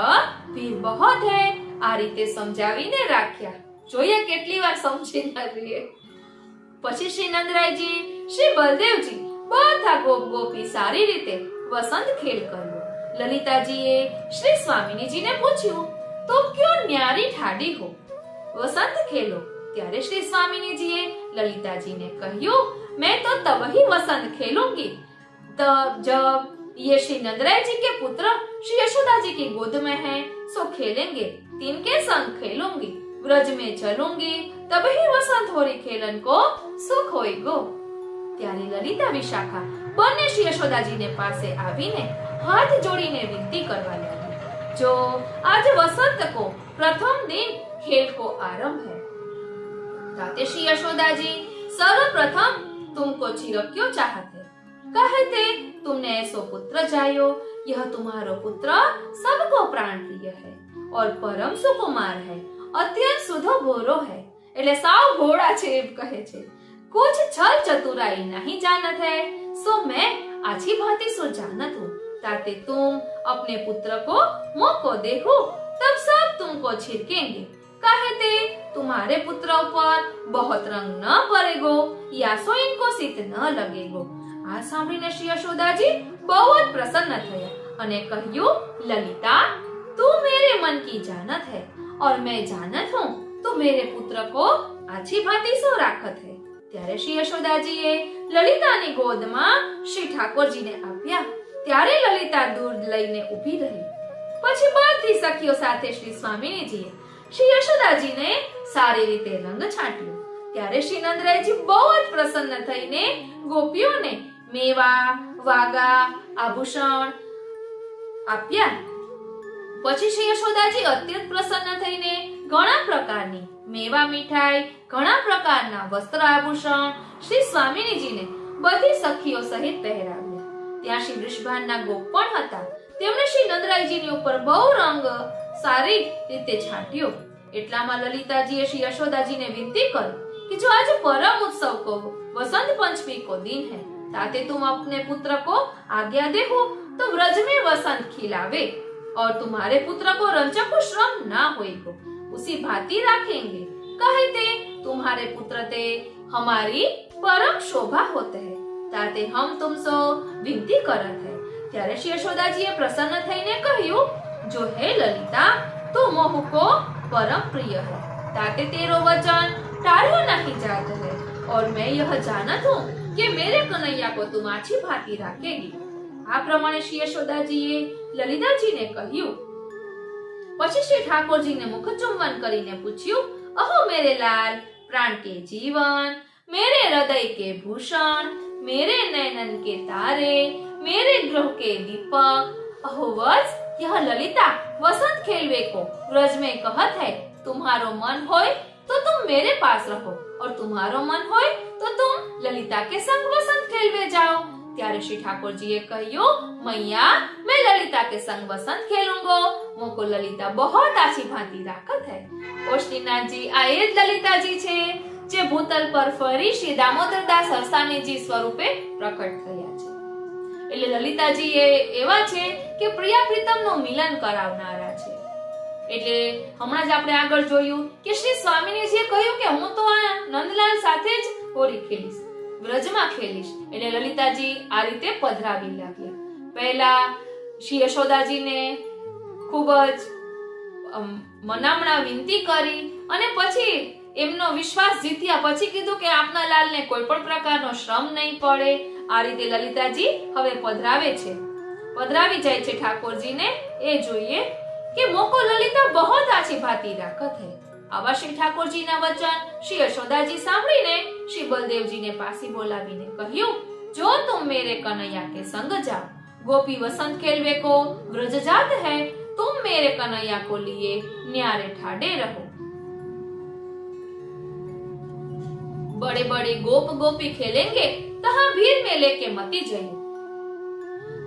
ભીડ બહોત હે। આ રીતે સમજાવીને રાખ્યા। જોઈએ કેટલી વાર સમજી ન રહીએ। પછી શ્રી નંદરાયજી, શ્રી બલદેવજી બધા ગોપ ગોપી સારી રીતે વસંત ખેલ કર્યો। લલિતાજીએ શ્રી સ્વામિનીજીને પૂછ્યું, तुम क्यों न्यारी ठाडी हो, वसंत खेलो। ત્યારે શ્રી સ્વામિનીજીએ લલિતાજીને કહ્યું, मैं तो तब ही वसंत खेलूंगी तब जब ये श्री नंदराय जी के पुत्र श्री यशोदा जी की गोद में है, सो खेलेंगे, तिनके संग खेलूंगी, ब्रज में चलूंगी, तब ही वसंत होरी खेलन को सुख होएगो। ત્યારે લલિતા વિશાખા બંને શ્રી યશોદાજીને પાસે આવીને હાથ જોડીને વિનંતી કરવા લાગી, जो आज वसंत को प्रथम दिन खेल को आरंभ है। ताते श्री यशोदा जी, सर्वप्रथम तुमको चिरक क्यों चाहते? कहते तुमने ऐसो पुत्र जायो, यह तुम्हारो पुत्र सबको प्राण प्रिय है और परम सुकुमार है, अत्यंत सुधो भोरो है। એટલે સાવ ઘોડા છે એમ કહે છે। कुछ छल चतुराई नहीं जानत है, सो मैं अच्छी भांति सो जानत हूँ। ताते तुम अपने पुत्र को मुख को देखो, तब सब तुमको छिड़केंगे। कहते तुम्हारे पुत्र पर बहुत रंग न पड़ेगो, या सो इनको शीत न लगेगो। आ સાંભળીને શ્રી યશોદાજી બહુ જ પ્રસન્ન થયા અને કહ્યું, ललिता तू मेरे मन की जानत है और मैं जानत हूँ तू मेरे पुत्र को अच्छी भांति सो राखत है। ત્યારે શ્રી યશોદાજીએ લલિતાની ગોદમાં શ્રી ઠાકોરજીને આપ્યા। ત્યારે લલિતા દૂધ લઈને ઊભી રહી। પછી બધી સખીઓ સાથે શ્રી સ્વામિનીજીએ શ્રી યશોદાજીને સારી રીતે રંગ છાંટ્યો। ત્યારે શ્રી નંદરાયજી બહુ જ પ્રસન્ન થઈને ગોપીઓને મેવા, વાગા, આભૂષણ આપ્યા। પછી શ્રી યશોદાજી અત્યંત પ્રસન્ન થઈને ઘણા પ્રકારની મેવા મીઠાઈ, ઘણા પ્રકારના વસ્ત્ર આભૂષણ શ્રી સ્વામિનીજીને બધી સખીઓ સહિત પહેરાવ્યા। ત્યાં શ્રી વૃષભાનના ગોપ પણ હતા, તેમણે શ્રી નંદરાયજીની ઉપર બહુ રંગ સારી રીતે છાંટ્યો। એટલામાં લલિતાજીએ શ્રી यशोदाजीने विनती કરી कि जो आज परम उत्सव को वसंत पंचमी को दिन है, ताते तुम अपने पुत्र को आज्ञा देखो तो व्रज में वसंत खिलावे और तुम्हारे पुत्र को रंजक श्रम ना होएगो, उसी भांति राखेंगे। कहते तुम्हारे पुत्र ते हमारी परम शोभा होते हैं, ताते हम तुमसे विनती करत है। ત્યારે શ્રી યશોદાજીએ પ્રસન્ન થઈને કહ્યું, जो है ललिता तू मोह को परम प्रिय है, ताते तेरो वचन टाळ्यो नहीं जात है और मैं यह जानत हूँ कि मेरे कन्हैया को तुम अच्छी भांति राखेगी। આ પ્રમાણે શ્રી યશોદાજીએ લલિતાજીને કહ્યું। પછી શ્રી ઠાકોરજીને મુખ ચુંબન કરીને પૂછ્યું, अहो मेरे लाल, प्राण के जीवन, मेरे हृदय के भूषण, मेरे नयनन के तारे, मेरे गृह के दीपक, अहो वत्स, यह ललिता वसंत खेलवे को ब्रज में कहत है। तुम्हारो मन होय तो तुम मेरे पास रहो और तुम्हारो मन होय तो तुम ललिता के संग वसंत खेलवे जाओ। ત્યારે શ્રી ઠાકોરજીએ કહ્યું, मैया मैं ललिता के संग वसंत खेलूंगो, मोको ललिता बहुत अच्छी भांति राखत है। ओ श्रीनाथजी, આ એ જ લલિતાજી છે જે ભૂતલ પર ફરી શ્રી દામોદરદાસ હરસાણીજી સ્વરૂપે પ્રકટ થયા છે। એટલે લલિતાજી એવા છે કે પ્રિયા પ્રીતમનું મિલન કરાવનારા છે। એટલે હમણાં જ આપણે આગળ જોયું કે શ્રી સ્વામિનીજીએ કહ્યું કે હું તો આ નંદલાલ સાથે જ હોળી ખેલીશ, વ્રજમાં ખેલીશ। એટલે લલિતાજી આ રીતે પધરાવી લાગ્યા। પહેલા શ્રી યશોદાજીને ખૂબ જ મનામણા વિનંતી કરી અને પછી એમનો વિશ્વાસ જીત્યા। પછી કીધું કે આપના લાલને કોઈ પણ પ્રકારનો શ્રમ નહીં પડે। આ રીતે લલિતાજી હવે પધરાવે છે, પધરાવી જાય છે ઠાકોરજીને। એ જોઈએ કે મોકો લલિતા बहुत अच्छी भांति राखत है। આવા શ્રી ઠાકોરજીના વચન શ્રી યશોદાજી સાંભળીને શ્રી બલદેવજીને પાછી બોલાવીને કહ્યું, जो तुम मेरे कन्हैया के संग जाओ, गोपी वसंत खेलवे को व्रज जात है, तुम मेरे कन्हैया को लिए न्यारे ठाडे रहो। बड़े बड़े गोप गोपी खेलेंगे, तहां भीड़ में लेके मती जाइए।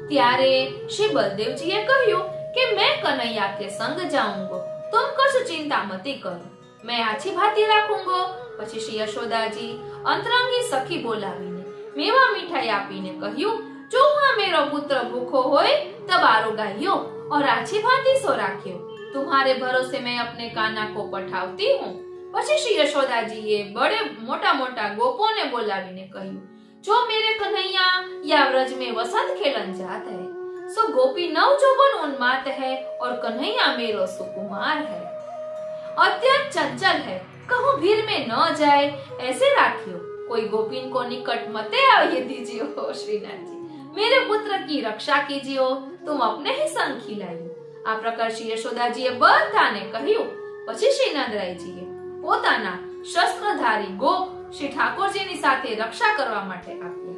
ત્યારે શ્રી બલદેવજીએ કહ્યું કે मैं कन्हैया के संग जाऊंगो, तुम कछु चिंता मती करो, मैं अच्छी भांति राखूंगो। પછી શ્રી યશોદાજી અંતરંગી સખી બોલાવીને मेवा मिठाई आपीने કહ્યું, जो वहाँ मेरा पुत्र भूखो होए तब आरोगाइयो और अच्छी भांति सो राख्यो, तुम्हारे भरोसे मैं अपने काना को पठावती हूँ। પછી શ્રી યશોદાજીએ बड़े मोटा मोटा गोपों ने बोलावीने કહ્યું, जो मेरे कन्हैया या व्रज में वसंत खेलन जात है, सो गोपी नव जोबन उन्माद है और कन्हैया मेरो सुकुमार है, अत्यंत चंचल है, कहूँ भीड़ में न जाए ऐसे राखियो, कोई गोपीन को निकट मते आवे दीजियो। श्रीनाथ जी, मेरे पुत्र की रक्षा कीजियो, तुम अपने ही संग खिलाइयो। આ પ્રકાર શ્રી યશોદાજીએ બધાને કહ્યું। પછી શ્રી નંદરાયજીએ પોતાના શસ્ત્રધારી ગોપ શ્રી ઠાકોરજીની સાથે રક્ષા કરવા માટે આપ્યા।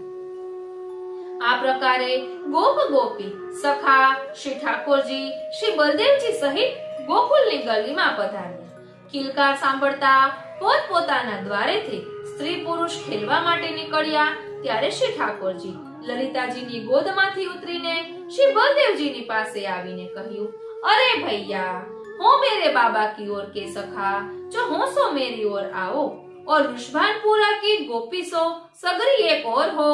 આ પ્રકારે ગોપ ગોપી સખા શ્રી ઠાકોરજી શ્રી બલદેવજી સહિત ગોકુલની ગલીમાં પધાર્યા। કિલકાર સાંભળતા પોતપોતાના દ્વારેથી સ્ત્રી પુરુષ ખેલવા માટે નીકળ્યા ત્યારે શ્રી ઠાકોરજી લલિતાજીની ગોદમાંથી ઉતરીને શ્રી બલદેવજીની પાસે આવીને કહ્યું, अरे भैया, हो मेरे बाबा की ओर के सखा, जो हो सो मेरी ओर आओ, और ऋषभानपुरा की गोपी सो सगरी एक और हो,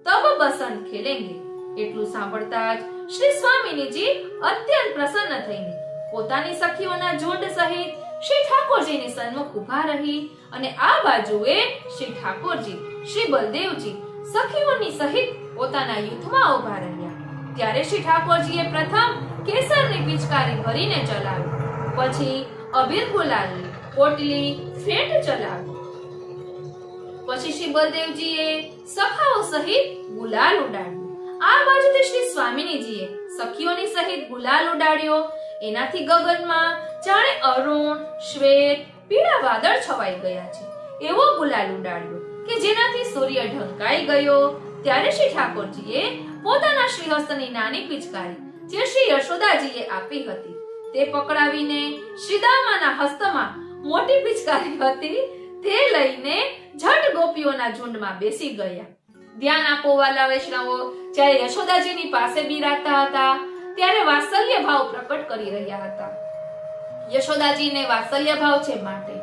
तब बसंत खेलेंगे। એટલું સાંભળતા જ શ્રી સ્વામિનીજી અત્યંત પ્રસન્ન થઈને પોતાની સખીઓના ઝુંડ સહિત શ્રી ઠાકોરજીની સન્મુખ ઊભા રહી અને આ બાજુએ શ્રી ઠાકોરજી શ્રી બલદેવજી સખીઓની સહિત પોતાના યુદ્ધમાં ઊભા રહ્યા। ત્યારે શ્રી ઠાકોરજીએ પ્રથમ કેસરની પિચકારી ભરીને ચલાવી, પછી અબીર ગુલાલની પોટલી ફેંટ ચલાવી, પછી શ્રી બલદેવજીએ સખાઓ સહિત ગુલાલ ઉડાડ્યો। આ બાજુથી શ્રી સ્વામિનીજીએ સખીઓની સહિત ગુલાલ ઉડાડ્યો। એનાથી ગગનમાં જાણે અરુણ શ્વેત પીળા વાદળ છવાઈ ગયા છે એવો ગુલાલ ઉડાડ્યો કે જેનાથી સૂર્ય ઢંકાઈ ગયો। ત્યારે શ્રી ઠાકોરજીએ પોતાના શ્રીહસ્તની નાની પિચકારી જે શ્રી યશોદાજીએ આપી હતી તે પકડાવીને શ્રીદામાના હસ્તમાં મોટી પિચકારી હતી તે લઈને ઝટ ગોપીઓના ઝુંડમાં બેસી ગયા। ધ્યાન આપો વાલા વૈષ્ણવો, જ્યારે યશોદાજીની પાસે બિરાજતા હતા ત્યારે વાત્સલ્ય ભાવ પ્રકટ કરી રહ્યા હતા। યશોદાજીને વાત્સલ્ય ભાવ છે માટે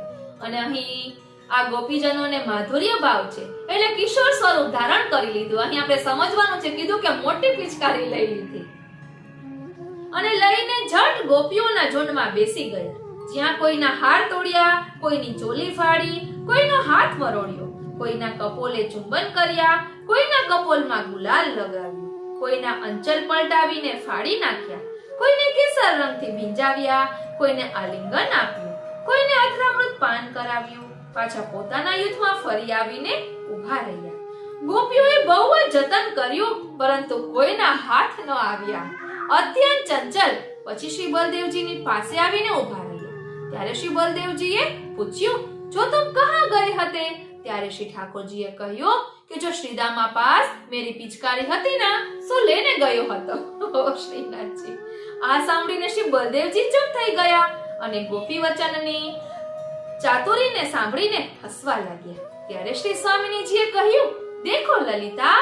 અને અહીં આ ગોપીજનોને માધુર્ય ભાવ છે એટલે કિશોર સ્વરૂપ ધારણ કરી લીધું। અહીં આપણે સમજવાનું છે, કીધું કે મોટી પિચકારી લઈ લીધી અને લઈને ઝટ ગોપીઓના ઝુંડમાં બેસી ગયા। જ્યાં કોઈના હાર તોડ્યા, કોઈની ચોલી ફાડી, કોઈનો હાથ મરોડ્યો, કોઈના કપોલે ચુંબન કર્યા, કોઈના કપોલમાં ગુલાલ લગાવ્યું, કોઈના અંચલ પલટાવીને ફાડી નાખ્યા, કોઈને કેસર રંગથી ભીંજાવ્યા, કોઈને આલિંગન આપ્યું, કોઈને અથડામૃત પાન કરાવ્યું, પાછા પોતાના યુદ્ધમાં ફરી આવીને ઊભા રહ્યા। ગોપીઓએ બહુ જ જતન કર્યું પરંતુ કોઈના હાથ ન આવ્યા। અત્યંત ચંચલ પછી શ્રી બલદેવજીની પાસે આવીને ઊભા રહ્યા। ત્યારે શ્રી બલદેવજીએ પૂછ્યું, જો तुम कहां गए हते? ત્યારે શ્રી ઠાકોરજીએ કહ્યું કે જો શ્રીદામા પાસ મેરી પિચકારી હતી ના સો લેને ગયો હતો। શ્રીનાથજી, આ સાંભળીને શ્રી બલદેવજી ચૂપ થઈ ગયા અને ગોપી વચનની ચાતુરીને સાંભળીને હસવા લાગ્યા। ત્યારે શ્રી સ્વામિનીજીએ કહ્યું, देखो ललिता,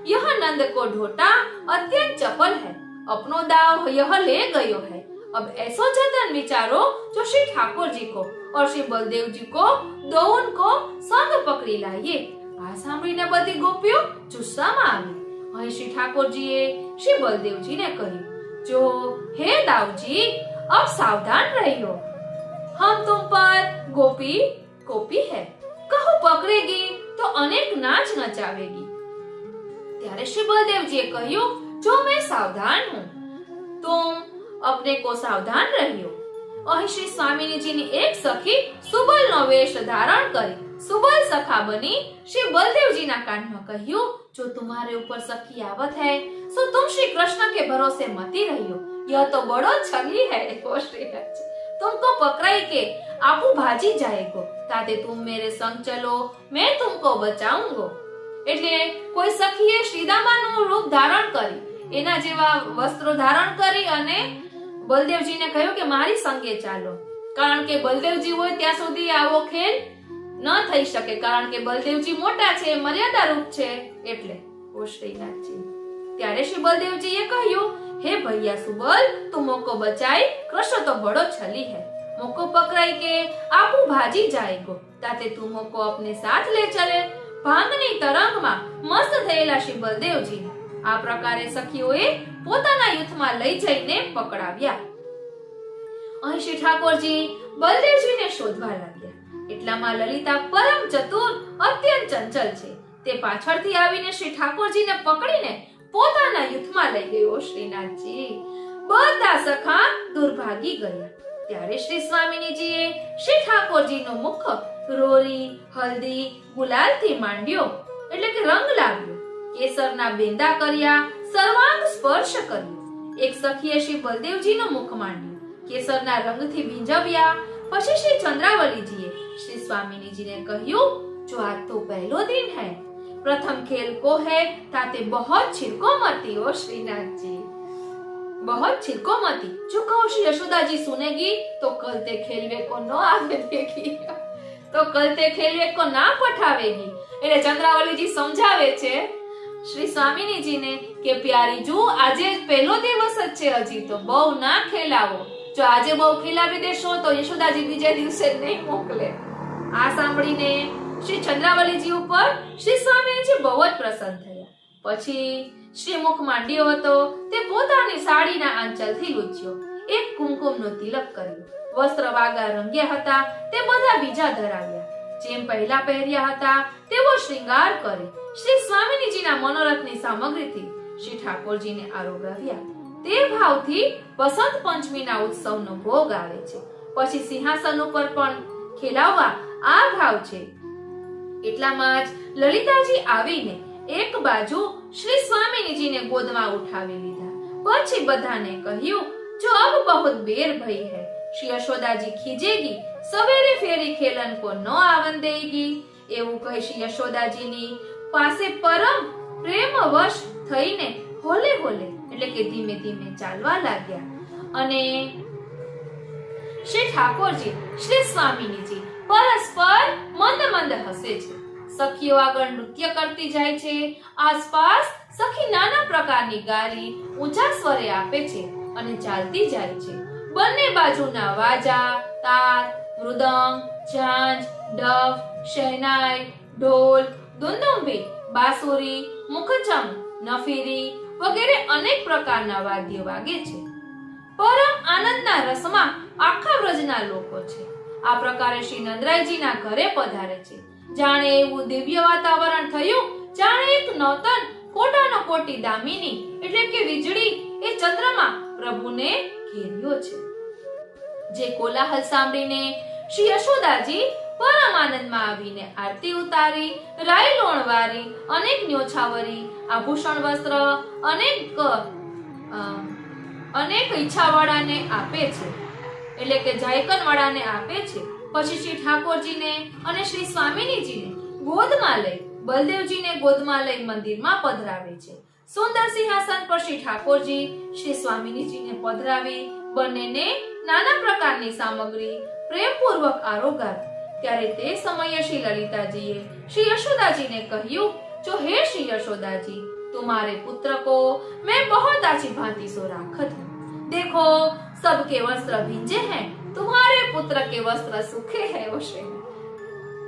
यह नंद को ढोटा अत्यंत चपल है, अपनो दाव यह ले गयो है। अब ऐसो जतन विचारो जो श्री ठाकुर जी को और श्री बलदेव जी को दोउन को संग पकड़ी लाइए। आ सांभळीने बधी गोपीओ जुस्सामां आवी। અહીં શ્રી ઠાકોરજીએ શ્રી બલદેવજીને કહ્યું, जो हे दाऊजी, अब सावधान रहियो, हम तुम पर गोपी कोपी है, कहो पकड़ेगी तो अनेक नाच नचावेगी। ત્યારે શ્રી બલદેવજીએ કહ્યું, जो मैं सावधान हूँ, तुम अपने को सावधान रहियो। અહીં શ્રી સ્વામિનીજીની એક સખી સુબલનો વેશ ધારણ કરી સુબલ સખા બની શ્રી બલદેવજીના કાનમાં કહ્યું, जो तुम्हारे ऊपर सखी आवत है सो तुम श्री कृष्ण के भरोसे मती रहियो, यह तो बड़ो छली है। ओ श्रीनाथ, तुमको पकड़ाई के आपू भाजी जाएगो, ताते तुम मेरे संग चलो, मैं तुमको बचाऊंगो। એટલે કોઈ સખીએ શ્રીદામાનું રૂપ ધારણ કરી એના જેવા વસ્ત્રો ધારણ કરી અને બલદેવજીને કહ્યું કે મારી સંગે ચાલો, કારણ કે બલદેવજી હોય ત્યાં સુધી આવો ખેલ ન થઈ શકે, કારણ કે બલદેવજી મોટા છે, મર્યાદા રૂપ છે એટલે। ઓ શ્રીનાથજી, ત્યારે શ્રી બલદેવજીએ કહ્યું, हे भैया सुबल, तू मोको बचाई, कृष्ण तो बड़ो छली है, मोको पकड़ाई के आपू भाजी जाएगो, ताते तू मोको अपने साथ ले चले, ભાંગની તરંગમાં મસ્ત થયેલા શ્રી બલદેવજીને આ પ્રકારે સખીઓએ પોતાના યુથમાં લઈ જઈને પકડાવ્યા. અહીં શ્રી ઠાકોરજી બલદેવજીને શોધવા લાગ્યા. એટલામાં લલિતા પરમ ચતુર, અત્યંત ચંચલ છે. તે પાછળથી આવીને શ્રી ઠાકોરજીને પકડીને પોતાના યુથમાં લઈ ગયો. શ્રીનાથજી બધા સખા દુર્ભાગી ગયા. ત્યારે શ્રી સ્વામિનીજીએ શ્રી ઠાકોરજીનું મુખ રોરી, હલ્દી, ગુલાલથી માંડ્યો, એટલે કે રંગ લાવ્યો. કેસરના બેંદા કર્યા, સર્વાંગ સ્પર્શ કર્યો. એક સખીએ શ્રી બલદેવજીનું મુખ માંડ્યું, કેસરના રંગથી ભીંજવ્યા. પછી શ્રી ચંદ્રાવલીજીએ श्री स्वामिनी जी ने कहूं, जो आज तो पहलो दिन है, प्रथम खेल को है ताते बहुत छिड़को मती हो श्रीनाथ जी, बहुत छिड़को मती. जो कहूं श्री यशोदा जी सुनेगी तो कल ते खेलवे को न आवे देगी, तो कल ते खेलवे को ना पठावेगी. એટલે ચંદ્રાવલીજી સમજાવે છે શ્રી સ્વામિનીજીને કે પ્યારી જો આજે પહેલો દિવસ જ છે, હજી તો બહુ ના ખેલાવો. જો આજે બહુ ખેલાવી દેશો તો યશોદાજી બીજે દિવસે નહીં મોકલે. આ સાંભળીને શ્રી ચંદ્રાવલીજી ઉપર શ્રી સ્વામીજી બહુ જ પ્રસન્ન થયા. પછી શ્રી મુખ માંડ્યો હતો તે પોતાની સાડીના આંચલથી લૂછ્યો, એક કુમકુમનો તિલક કર્યો, વસ્ત્ર વાગા રંગ્યા હતા તે બધા બીજા ધરાવ્યા, જેમ પહેલા પહેર્યા હતા તેવો શ્રૃંગાર કરી શ્રી સ્વામિનીજીના મનોરથની સામગ્રીથી શ્રી ઠાકોરજીને આરોગ્યા. તે ભાવથી વસંત પંચમીના ઉત્સવનો ભોગ આવે છે. પછી સિંહાસન ઉપર પણ ખેલાવવા આ ભાવ છે. એટલામાં જ લલિતાજી આવીને એક બાજુ શ્રી સ્વામિનીજીને ગોદમાં ઉઠાવી લીધા. પછી બધાને કહ્યું, જો અબ બહુત બેર ભઈ હૈ, શ્રી યશોદાજી ખીજેગી, સવેરે ફેરી ખેલન કો ન આવન દેગી. એવું કહી શ્રી યશોદાજીની પાસે પરમ પ્રેમવશ થઈને હોલે હોલે એટલે કે ધીમે ધીમે ચાલવા લાગ્યા. અને શ્રી ઠાકોરજી શ્રી સ્વામિનીજી પરસ્પર મંદ મંદ હસે છે. સખીઓ આગળ નૃત્ય કરતી જાય છે. આસપાસ સખી નાના પ્રકારની ગારી ઊંચા સ્વરે આપે છે અને ચાલતી જાય છે. બંને બાજુના વાજા, તાર, મૃદંગ, ઝાંઝ, ડફ, શહેનાઈ, ઢોલ, દુંદુંભી, બાંસુરી, મુખચંગ, નફીરી વગેરે અનેક પ્રકારના વાદ્ય વાગે છે. પરમ આનંદના રસમાં આખા વ્રજના લોકો છે. આ પ્રકારે શ્રી નંદરાયજીના ઘરે પધારે છે. જાણે એવું દિવ્ય વાતાવરણ થયું, જાણે એક નૂતન કોટાનો કોટી દામિની એટલે કે વીજળી એ ચંદ્રમાં પ્રભુને ઘેર્યો છે. જે કોલાહલ સાંભળીને શ્રી યશોદાજી પરમ આનંદમાં આવીને આરતી ઉતારી, રાઈ લોણવારી, અનેક ન્યોછાવરી, આભૂષણ વસ્ત્ર અનેક ઈચ્છાવાળાને આપે છે, એટલે કે જાયકનવાળાને આપે છે. પછી શ્રી ઠાકોરજીને અને શ્રી સ્વામિનીજીને ગોદમાં લઈ બલદેવજીને ગોદમાં લઈ મંદિરમાં પધરાવે છે. સુંદર સિંહાસન પર શ્રી ઠાકોરજી શ્રી સ્વામિનીજીને પધરાવી બંનેને નાના પ્રકારની સામગ્રી પ્રેમપૂર્વક આરોગાર. ત્યારે તે સમયે શ્રી લલિતાજીએ श्री यशोदाजी ने कहूं, जो हे श्री यशोदाजी, तुम्हारे पुत्र को मैं बहुत अच्छी भांति से राखत हूँ. देखो सबके वस्त्र भींजे हैं, तुम्हारे पुत्र के वस्त्र सूखे हैं. वो श्री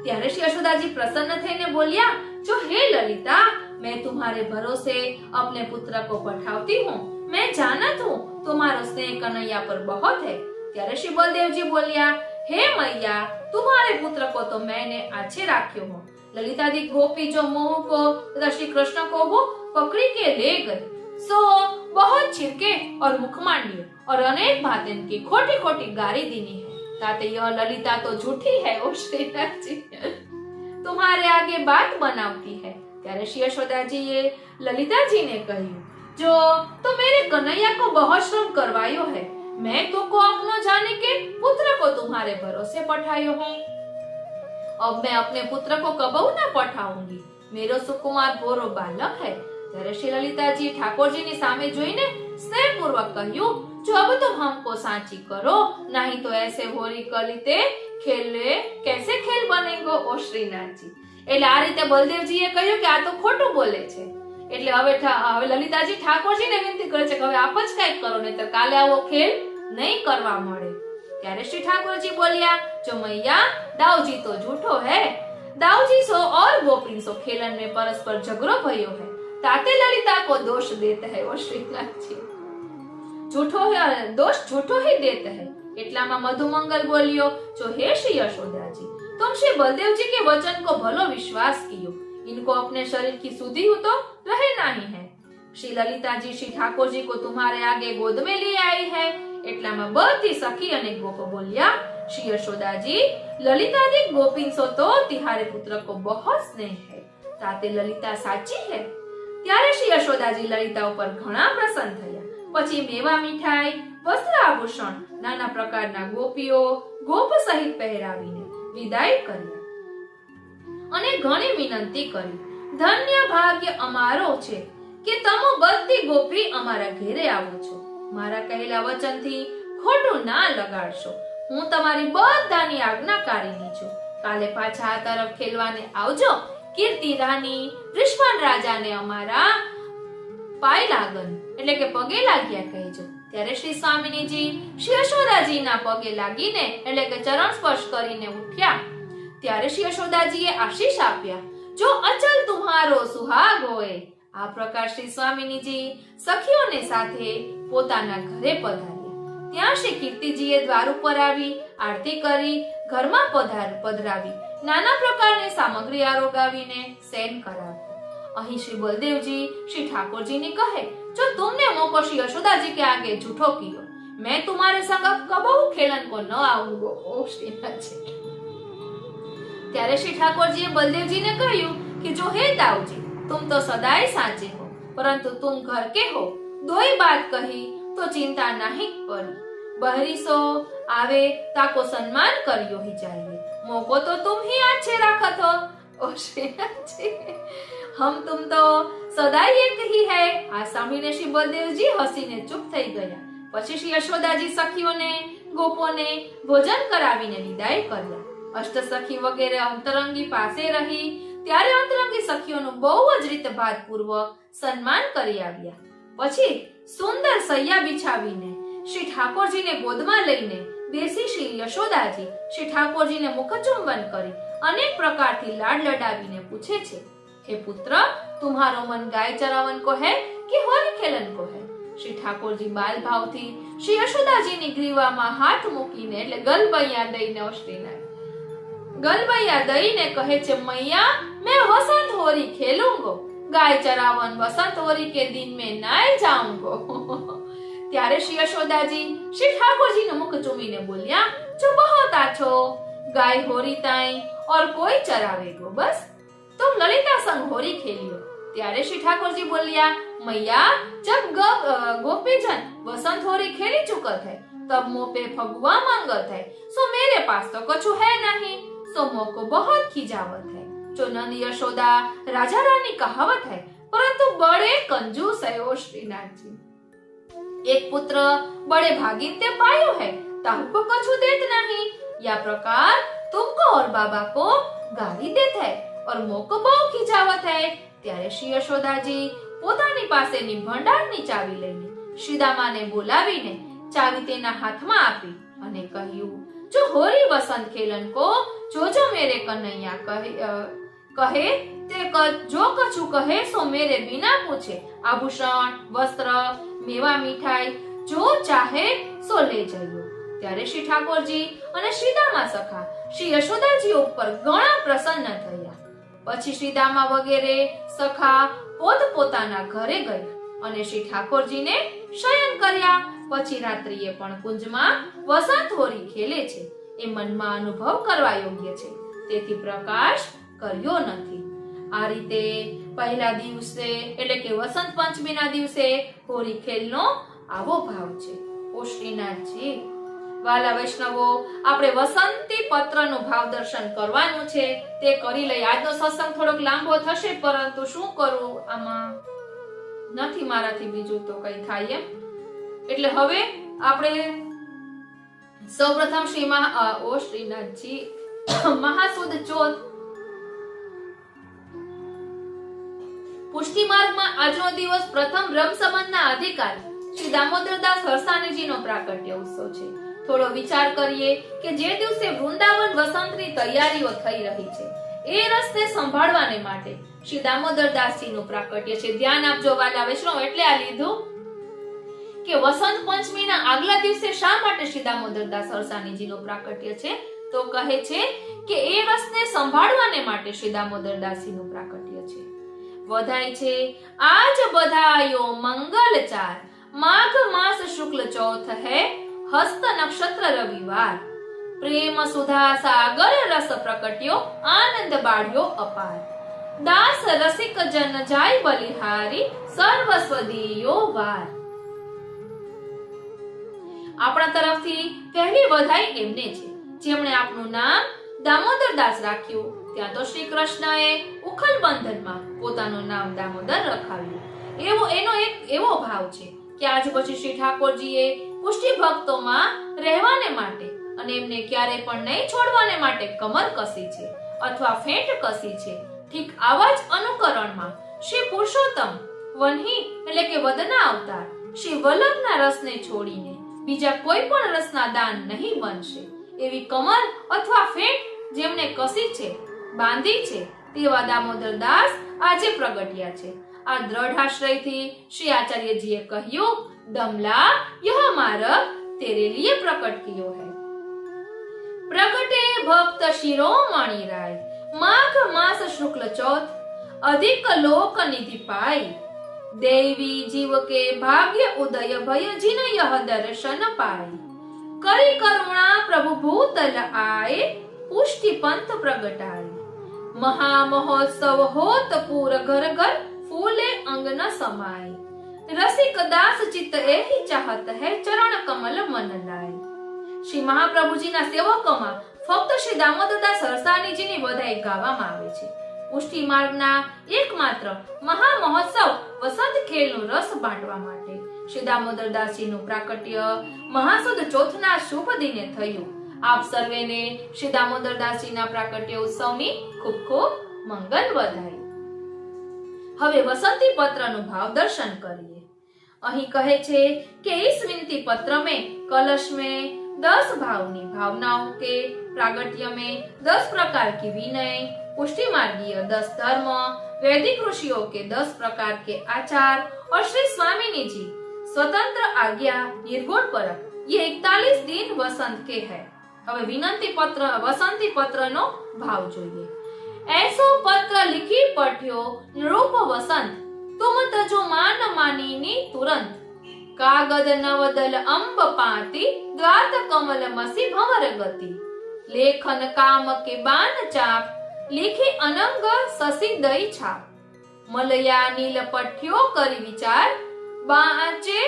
ત્યારે શ્રી યશોદાજી પ્રસન્ન થઈને બોલ્યા, जो हे ललिता, मैं तुम्हारे भरोसे अपने पुत्र को पठाती हूँ. मैं जानत हूँ तुम्हारा स्नेह कन्हैया पर बहुत है. ત્યારે શ્રી બલદેવજી બોલ્યા, हे मैया, तुम्हारे पुत्र को तो मैंने अच्छे राख्यो हूँ. ललिता दी गोपी जो मोह को तथा श्री कृष्ण को वो पकड़ी के ले गई, सो बहुत छिड़के और मुखमांडियों और अनेक भांति की खोटी खोटी गारी दीनी है. ताते यह ललिता तो झूठी है. ओ श्रीनाथ जी, तुम्हारे आगे बात बनावती है. ત્યારે શ્રી યશોદાજીએ લલિતાજીને કહ્યું, जो तो मेरे कन्हैया को बहुत श्रम करवायो है, मैं तुमको अपनो जाने के पुत्र को तुम्हारे भरोसे पठायो हूँ. अब मैं अपने पुत्र को कबहू न पठाऊंगी. मेरो सुकुमार भोरो बालक है. ત્યારે શ્રી લલિતાજી ઠાકોરજીની સામે જોઈને સ્નેહપૂર્વક કહ્યું, जो अब तुम हमको सांची करो, नहीं तो ऐसे होरी कलिते खेले कैसे खेल बनेगो. ओ श्रीनाथजी, એટલે આ રીતે બલદેવજીએ કહ્યું કે આ તો ખોટું બોલે છે. એટલે હવે લલિતાજી ઠાકોરજીને વિનંતી કરે છે કે હવે આપ જ કંઈક કરો, નહીતર કાલે આવો ખેલ નહીં કરવા મળે. ત્યારે શ્રી ઠાકોરજી બોલ્યા, જો મૈયા, દાઉજી તો झूठो है. दाऊजी सो और गोपिन सो खेलन में परस्पर झगड़ो भयो है, ताते ललिता को दोष देते हैं। वो श्रीनाथ जी दोष झूठो ही देते हैं। એટલામાં મધુમંગલ બોલ્યો, जो हे श्री यशोदा जी, तुम श्री बलदेव जी के वचन को भलो विश्वास कियो, इनको अपने शरीर की सुधि तो रहे नहीं है। श्री ललिता जी श्री ठाकुर जी को तुम्हारे आगे गोद में ले आई है। એટલામાં બધી સખી અને ગોપ બોલ્યા, श्री यशोदा जी, ललिता दी गोपिन सो तो तिहारे पुत्र को बहुत स्नेह है, ताते ललिता साची है। ત્યારે શ્રી યશોદાજી લલિતા ઉપર ઘણા પ્રસન્ન થયા। પછી મેવા મીઠાઈ, વસ્ત્ર આભૂષણ, નાના પ્રકારના ગોપીઓ ગોપ સહિત પહેરાવીને વિદાય કર્યા અને ઘણી વિનંતી કરી, ધન્ય ભાગ્ય અમારો છે કે તમે બધી ગોપી અમારા ઘેરે આવો છો। મારા કહેલા વચનથી ખોટું ના લગાડશો। હું તમારી બધાની આજ્ઞાકારીની છું। કાલે પાછા આ તરફ ખેલવાને આવજો। કીર્તિ રાની, વૃષભાન રાજાને અમારા પાય લાગન એટલે કે પગે લાગ્યા કહેજો। ત્યારે શ્રી સ્વામિનીજી શ્રી યશોદાજીના પગે લાગીને એટલે કે ચરણ સ્પર્શ કરીને ઉઠ્યા। ત્યારે શ્રી યશોદાજીએ આશીષ આપ્યા, જો અચલ તુમ્હારો સુહાગ હોય। આ પ્રકાર શ્રી સ્વામિનીજી સખીઓને સાથે પોતાના ઘરે પધાર્યા। ત્યાં શ્રી કીર્તિજીએ દ્વાર ઉપર આવી આરતી કરી ઘરમાં પધરાવી નાના પ્રકારની સામગ્રી આરોગાવીને સેન કરાવ્યું। અહીં श्री बलदेव जी श्री ठाकुर जी ने कहे, जो तुमने मोको श्री यशोदा जी के आगे झूठो कियो, मैं तुम्हारे संग कबहू खेलन को न आऊंगो। ओ श्रीनाथ जी। ત્યારે શ્રી ઠાકોરજીએ બલદેવજીને કહ્યું કે જો હે દાऊजी, तुम तो सदाई साचे हो, परंतु तुम घर के हो, दोई बात कही तो चिंता नहीं पड़ी। बहरी सो आवे ताको सम्मान करियो ही चाहिए, मोको तो तुम ही आछे राखत हो। ओ श्रीनाथ जी, हम तुम तो सदाई एक ही है। आ સાંભળીને શ્રી બલદેવજી હસીને ચૂપ થઈ ગયા। પછી શ્રી યશોદાજી સખીઓને ગોપોને ભોજન કરાવીને વિદાય કર્યા। અષ્ટ સખી વગેરે અંતરંગી પાસે રહી ત્યારે અંતરંગી સખીઓનું બહુ જ રીતભાતપૂર્વક સન્માન કરી આવ્યા। પછી સુંદર સૈયા બિછાવીને શ્રી ઠાકોરજીને ગોદમાં લઈને બેસી શ્રી યશોદાજી શ્રી ઠાકોરજીને મુખચુંબન કરી અનેક પ્રકારથી લાડ લડાવીને પૂછે છે, हे पुत्र, तुम्हारो मन गाय चरावन को है कि होरी खेलन को है। श्री ठाकुर जी बाल भाव थी श्री यशोदाजी नी ग्रीवा में हाथ मूकीने એટલે ગલબૈયા દઈને ગલબૈયા દઈને કહે છે, मैया मैं वसंत होरी खेलूंगो, गाय चरावन वसंत होरी के दिन में नाय जाऊंगो। ત્યારે શ્રી यशोदाजी श्री ठाकुर जी ने मुख चूमीने बोलिया, जो बहुत आछो, गाय होरी ताई और कोई चरावेगो, बस तुम ललिता संग होरी खेलियो। ત્યારે श्री ठाकुर जी बोलिया, मैया जब गोपीजन वसंत होरी खेली चुकत है, तब मुंह पे फगुआ मांगत है, सो मेरे पास तो कछु है नहीं, सो मुंह को बहुत खिजावत है। जो नंद यशोदा राजा रानी कहावत है, परंतु बड़े कंजूस है। ओ श्रीनाथ जी, एक पुत्र बड़े भागिन ते पायो है, ताहू को कछु देत नहीं, या प्रकार तुमको और बाबा को गाली देत है और मोको बहु खिजावत है। ત્યારે શ્રી યશોદાજી પોતાની પાસેની ભંડારની ચાવી લઈને શ્રીદામાને બોલાવીને ચાવી તેના હાથમાં આપી અને કહ્યું, જો હોરી વસંત ખેલન કો જોજો મેરે કનૈયા કહે તે જો કछु કહે સો મેરે बिना पूछे આભૂષણ વસ્ત્ર મેવા મીઠાઈ જો ચાહે સો લે જજો। ત્યારે શ્રી ઠાકોરજી અને શ્રીદામા સખા શ્રી યશોદાજી ઉપર ઘણા પ્રસન્ન થયા। પછી શ્રીદામા વગેરે સખા પોતપોતાના ઘરે ગયા અને શ્રી ઠાકોરજીને શયન કર્યા। પછી રાત્રિએ પણ કુંજમાં વસંત હોરી ખેલે છે એ મનમાં અનુભવ કરવા યોગ્ય છે, તેથી પ્રકાશ કર્યો નથી। આ રીતે પહેલા દિવસે એટલે કે વસંત પંચમીના દિવસે હોરી ખેલનો આવો ભાવ છે। ઓ શ્રીનાથજી, વાલા વૈષ્ણવો, આપણે વસંતી પત્રનું ભાવ દર્શન કરવાનું છે, તે કરી લઈ। આજનો સત્સંગ થોડોક લાંબો થશે, પરંતુ શું કરું, આમાં નથી મારાથી બીજું તો કઈ થાય એમ। એટલે હવે આપણે સૌપ્રથમ ઓ શ્રીનાથજી મહાસુદ ચોથ પુષ્ટિ માર્ગમાં આજનો દિવસ પ્રથમ બ્રહ્મ સંબંધના અધિકારી શ્રી દામોદરદાસ હરસાણીજીનો પ્રાકટ્ય ઉત્સવ છે। થોડો વિચાર કરીએ કે જે દિવસે વૃંદાવન વસંતની તૈયારીઓ થઈ રહી છે એ રસને સંભાળવાને માટે શ્રી દામોદર દાસજીનું પ્રાકટ્ય છે. ધ્યાન આપજો વાલા વૈષ્ણવ, એટલે આ લીધું કે વસંત પંચમીના આગલા દિવસે શા માટે શ્રી દામોદર દાસ અરસાણીજીનું પ્રાકટ્ય છે? તો કહે છે કે એ રસને સંભાળવાને માટે શ્રી દામોદર દાસજીનું પ્રાકટ્ય છે. વધાય છે આજ બધાયો મંગલચાર, માઘ માસ શુક્લ ચોથ હે હસ્ત નક્ષત્ર રવિવાર, પ્રેમ સુધા સાગર રસ પ્રકટ્યો, આનંદ બાળ્યો અપાર, દાસ રસિક જન જાય બલિહારી, સર્વસ્વ દિયો વાર. આપણા તરફથી પહેલી વધાઈ એમને છે જેમણે આપનું નામ દામોદર દાસ રાખ્યું. ત્યાં તો શ્રી કૃષ્ણએ ઉખલ બંધનમાં પોતાનું નામ દામોદર રખાવ્યું. એનો એક એવો ભાવ છે કે આજ પછી શ્રી ઠાકોરજીએ પુષ્ટિ ભક્તોમાં રહેવાને માટે અને એમને ક્યારે પણ નહીં છોડવાને માટે કમર કસી છે અથવા ફેંટ કસી છે. ઠીક આવા જ અનુકરણમાં શ્રી પુરુષોત્તમ વન્હી એટલે કે વદના અવતાર શ્રી વલ્લભના રસને છોડીને બીજા કોઈ પણ રસના દાન નહીં બનશે. એવી કમર અથવા ફેંટ જેમને કસી છે, બાંધી છે, તેવા દામોદર દાસ આજે પ્રગટ્યા છે. આ દ્રઢાશ્રયથી શ્રી આચાર્યજીએ કહ્યું, દમલા યહ માર્ગ તેરે લીએ પ્રકટ કિયો હૈ. પ્રગટે ભક્ત શિરોમણિ રાય, માઘ માસ શુક્લ ચોથ અધિક લોક નિધિ પાઈ, દેવી જીવ કે ભાગ્ય ઉદય ભય જીન યહ દર્શન પાઈ, કરી કરુણા પ્રભુ ભૂતલ આય, પુષ્ટિ પંથ પ્રગટાય, મહા મહોત્સવ હોત પૂર ઘર ઘર, ફૂલે અંગ ન સમાય, રસિક દાસ ચિત્ત એહી ચાહત હૈ, ચરણ કમલ મન લાય. શ્રી મહાપ્રભુજીના સેવકોમાં ફક્ત શ્રી દામોદરદાસ અરસાણીજીની વધાઈ ગાવામાં આવે છે. પુષ્ટિ માર્ગના એકમાત્ર મહા મહોત્સવ વસંત ખેલનો રસ બાંટવા માટે શ્રી દામોદરદાસજીનું પ્રાકટ્ય મહાસુદ ચોથના શુભ દિને થયું. આપ સર્વેને શ્રી દામોદરદાસજીના પ્રાકટ્ય ઉત્સવની ખૂબ ખૂબ મંગલ વધાઈ. હવે વસંતી પત્રનું ભાવ દર્શન કરીએ. અહીં કહે છે કે इस विनती पत्र में कलश में 10 भावनी भावनाओं के प्रागट्य में 10 प्रकार की विनय, पुष्टि मार्गीय 10 धर्म, वैदिक ऋषियों के 10 प्रकार के आचार और श्री स्वामिनी जी स्वतंत्र आज्ञा निर्गुण परक, ये 41 दिन वसंत के है. હવે વિનંતી પત્ર વસંતી પત્રનો ભાવ જોઈએ. ऐसो पत्र लिखी पठ्यो नृप वसंत, तुम तजो मान मानीनी तुरंत, कागद नवदल अंब पाती, द्वात कमल मसी भंवर गति, लेखन काम के बान चाप, लिखी अनंग ससी दई छाप, मलया नील पठ्यो करी विचार, बाचे